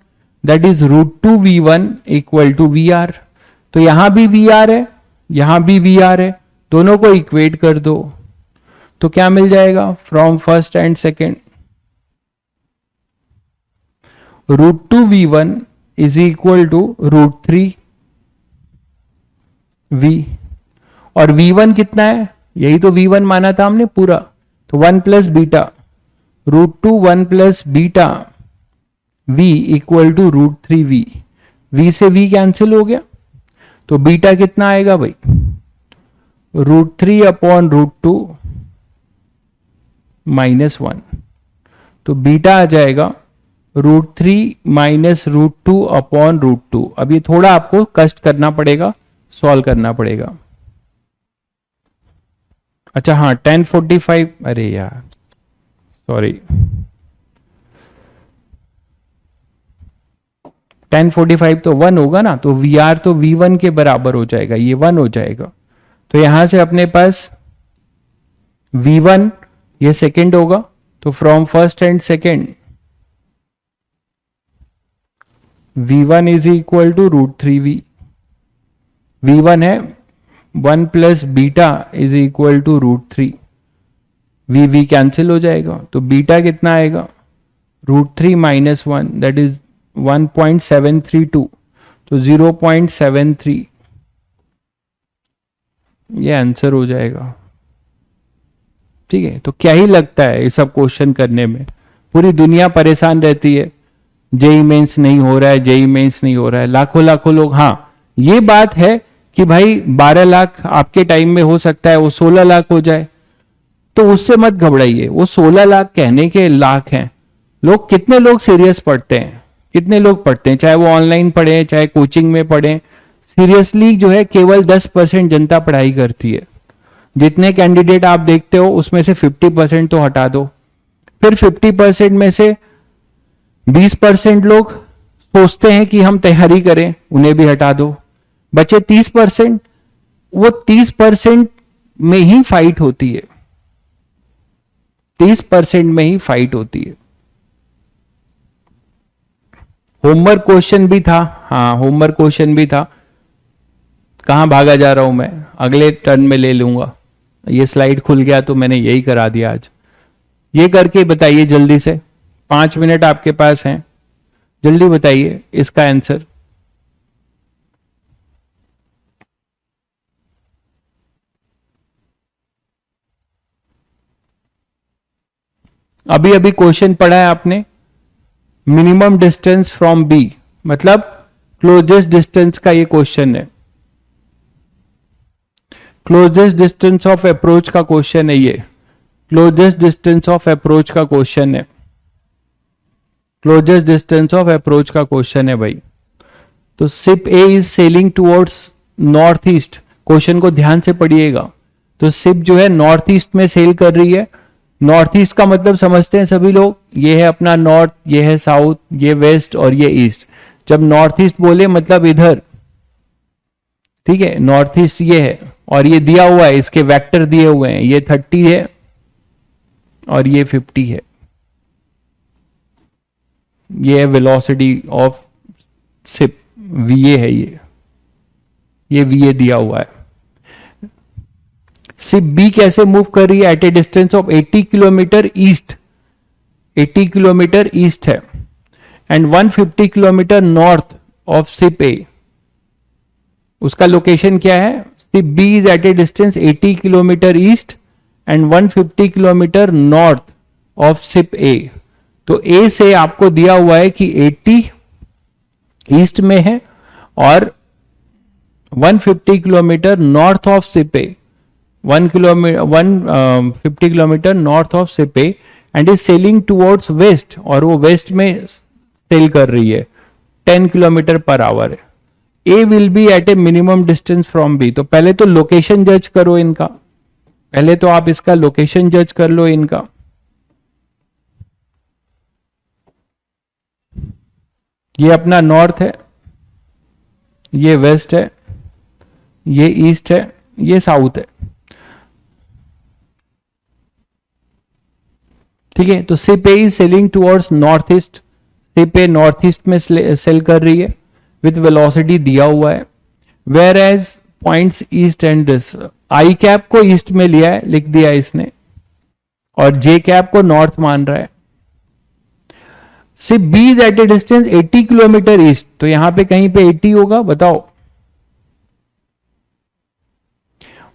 that is √2v1 equal to V R. तो यहां भी वी आर है, यहां भी वी आर है, दोनों को इक्वेट कर दो, तो क्या मिल जाएगा? From first and second √2v1 is equal to √3v, और v1 कितना है? यही तो v1 माना था हमने पूरा, तो 1 plus beta √2 1 plus beta v equal to √3v, v से v कैंसिल हो गया, तो बीटा कितना आएगा भाई? √3 अपॉन √2 -1, तो बीटा आ जाएगा √3 माइनस √2 अपॉन √2। अब ये थोड़ा आपको कष्ट करना पड़ेगा, सॉल्व करना पड़ेगा। अच्छा हाँ, 1045, अरे यार सॉरी, 1045 तो 1 होगा ना, तो वी आर तो v1 के बराबर हो जाएगा, ये 1 हो जाएगा, तो यहां से अपने पास v1 ये सेकंड होगा, तो from first and second v1 is equal to √3v, v1 है 1 plus beta is equal to √3, v cancel हो जाएगा, तो बीटा कितना आएगा? √3 माइनस 1, दैट इज 1.732, तो 0.73, ये आंसर हो जाएगा। ठीक है, तो क्या ही लगता है ये सब क्वेश्चन करने में? पूरी दुनिया परेशान रहती है, जेई मेंस नहीं हो रहा है, जेई मेंस नहीं हो रहा है, लाखों लाखों लोग। हाँ ये बात है कि भाई 12 लाख आपके टाइम में हो सकता है वो 16 लाख हो जाए, तो उससे मत घबराइए, वो 16 लाख कहने के लाख हैं। लोग कितने लोग सीरियस पढ़ते हैं, कितने लोग पढ़ते हैं, चाहे वो ऑनलाइन पढ़े चाहे कोचिंग में पढ़े, सीरियसली जो है केवल 10% जनता पढ़ाई करती है। जितने कैंडिडेट आप देखते हो उसमें से 50% तो हटा दो, फिर 50% में से 20% लोग सोचते हैं कि हम तैयारी करें, उन्हें भी हटा दो, बचे 30%। वो 30% में ही फाइट होती है, 30% में ही फाइट होती है। होमवर्क क्वेश्चन भी था, हाँ होमवर्क क्वेश्चन भी था, कहां भागा जा रहा हूं मैं, अगले टर्न में ले लूंगा। ये स्लाइड खुल गया तो मैंने यही करा दिया आज। ये करके बताइए जल्दी से, 5 मिनट आपके पास हैं, जल्दी बताइए इसका आंसर। अभी अभी क्वेश्चन पढ़ा है आपने, मिनिमम डिस्टेंस फ्रॉम बी, मतलब क्लोजेस्ट डिस्टेंस का ये क्वेश्चन है, क्लोजेस्ट डिस्टेंस ऑफ अप्रोच का क्वेश्चन है ये। क्लोजेस्ट डिस्टेंस ऑफ अप्रोच का क्वेश्चन है, क्लोजेस्ट डिस्टेंस ऑफ अप्रोच का क्वेश्चन है भाई। तो ship A is sailing towards north east, question को ध्यान से पढ़िएगा। तो शिप जो है नॉर्थ ईस्ट में सेल कर रही है। नॉर्थ ईस्ट का मतलब समझते हैं सभी लोग, ये है अपना नॉर्थ, ये है साउथ, ये वेस्ट और ये ईस्ट। जब नॉर्थ ईस्ट बोले मतलब इधर, ठीक है, नॉर्थ ईस्ट ये है और ये दिया हुआ है, इसके वेक्टर दिए हुए हैं, ये 30 है और ये 50 है। ये है वेलोसिटी ऑफ शिप, वीए है ये वीए दिया हुआ है। शिप बी कैसे मूव कर रही है? At a distance of 80 kilometre east, 80 kilometre east है and 150 kilometre north of ship A. उसका लोकेशन क्या है? Ship B is at a distance 80 kilometre east and 150 kilometre north of ship A. तो A से आपको दिया हुआ है कि 80 ईस्ट में है और 150 kilometre north of ship A, 150 kilometre north of ship A and is sailing towards waste, और वो वेस्ट में सेल कर रही है, 10 किलोमीटर पर आवर है। A will be at a minimum distance from B. तो पहले तो लोकेशन जज करो इनका, पहले तो आप इसका लोकेशन जज कर लो इनका। ये अपना नॉर्थ है, ये वेस्ट है, ये ईस्ट है, ये साउथ है, ठीक है। तो ship A is sailing towards north east, ship A north east में सेल कर रही है विथ वेलोसिटी दिया हुआ है। Where as points east and this, I cap को ईस्ट में लिया है, लिख दिया इसने, और जे कैप को नॉर्थ मान रहा है। Ship B is at a distance 80 kilometre east, तो यहां पे कहीं पे 80 होगा बताओ,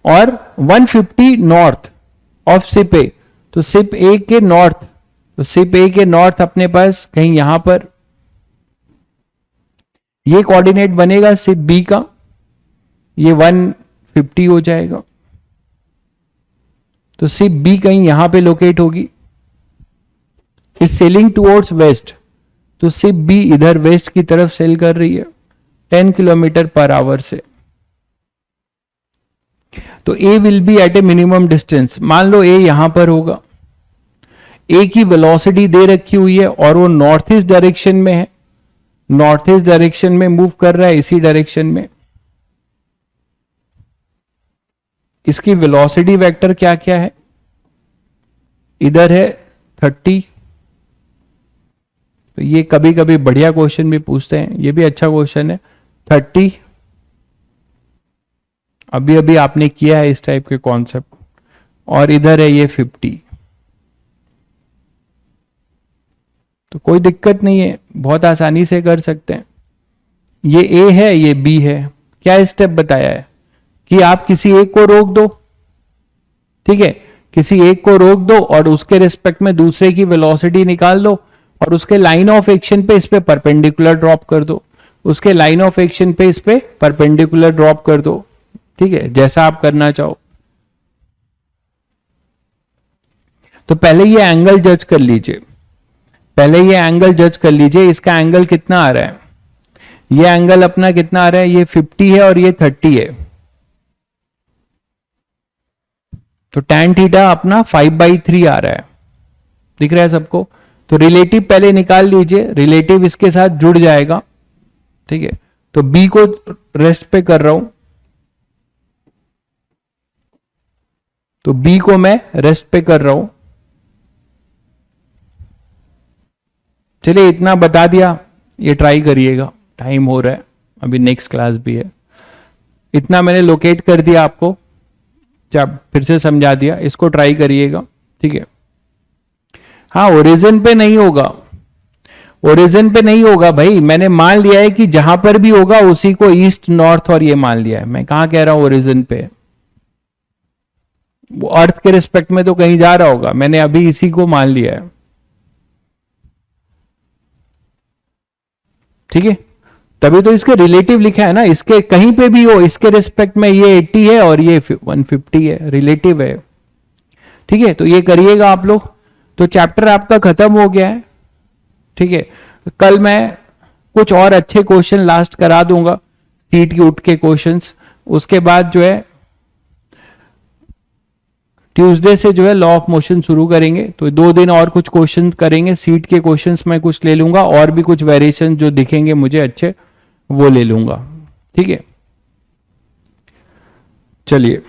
और 150 नॉर्थ ऑफ शिप ए। तो शिप ए के नॉर्थ, तो शिप ए के नॉर्थ अपने पास कहीं यहां पर ये कोऑर्डिनेट बनेगा शिप बी का, ये 150 हो जाएगा। तो शिप बी कहीं यहां पे लोकेट होगी, इज सेलिंग टुवर्ड्स वेस्ट। तो शिप बी इधर वेस्ट की तरफ सेल कर रही है 10 किलोमीटर पर आवर से। तो A will be at a minimum distance, मान लो ए यहां पर होगा, ए की वेलोसिटी दे रखी हुई है और वो नॉर्थ ईस्ट डायरेक्शन में है, नॉर्थ ईस्ट डायरेक्शन में मूव कर रहा है, इसी डायरेक्शन में। इसकी वेलोसिटी वेक्टर क्या क्या है? इधर है 30, तो ये कभी कभी बढ़िया क्वेश्चन भी पूछते हैं, ये भी अच्छा क्वेश्चन है। 30 अभी अभी आपने किया है इस टाइप के कॉन्सेप्ट, और इधर है ये 50। तो कोई दिक्कत नहीं है, बहुत आसानी से कर सकते हैं। ये ए है, ये बी है। क्या स्टेप बताया है कि आप किसी एक को रोक दो, ठीक है, किसी एक को रोक दो और उसके रिस्पेक्ट में दूसरे की वेलोसिटी निकाल लो और उसके लाइन ऑफ एक्शन पे इस पे परपेंडिकुलर ड्रॉप कर दो, उसके लाइन ऑफ एक्शन पे इस पे परपेंडिकुलर ड्रॉप कर दो, ठीक है, जैसा आप करना चाहो। तो पहले ये एंगल जज कर लीजिए, पहले ये एंगल जज कर लीजिए, इसका एंगल कितना आ रहा है? ये एंगल अपना कितना आ रहा है? ये 50 है और ये 30 है। तो tan थीटा अपना 5/3 आ रहा है, दिख रहा है सबको? तो रिलेटिव पहले निकाल लीजिए, रिलेटिव इसके साथ जुड़ जाएगा, ठीक है। तो b को रेस्ट पे कर रहा हूं, तो b को मैं रेस्ट पे कर रहा हूं। चलिए इतना बता दिया, ये ट्राई करिएगा, टाइम हो रहा है, अभी नेक्स्ट क्लास भी है। इतना मैंने लोकेट कर दिया आपको, जब फिर से समझा दिया, इसको ट्राई करिएगा, ठीक है। हाँ, ओरिजिन पे नहीं होगा, ओरिजिन पे नहीं होगा भाई, मैंने मान लिया है कि जहां पर भी होगा उसी को ईस्ट नॉर्थ और ये मान लिया है। मैं कहां कह रहा हूं ओरिजिन पे, वो अर्थ के रिस्पेक्ट में तो कहीं जा रहा होगा, मैंने अभी इसी को मान लिया है, ठीक है। तभी तो इसके रिलेटिव लिखा है ना, इसके कहीं पे भी हो, इसके रिस्पेक्ट में ये 80 है और ये 150 है, रिलेटिव है। ठीक है, तो ये करिएगा आप लोग। तो चैप्टर आपका खत्म हो गया है, ठीक है। कल मैं कुछ और अच्छे क्वेश्चन लास्ट करा दूंगा, सीट की उठ के क्वेश्चंस। उसके बाद जो है ट्यूसडे से जो है लॉ ऑफ मोशन शुरू करेंगे, तो 2 दिन और कुछ क्वेश्चन करेंगे। सीट के क्वेश्चंस मैं कुछ ले लूंगा, और भी कुछ वेरिएशन जो दिखेंगे मुझे अच्छे वो ले लूंगा, ठीक है। चलिए।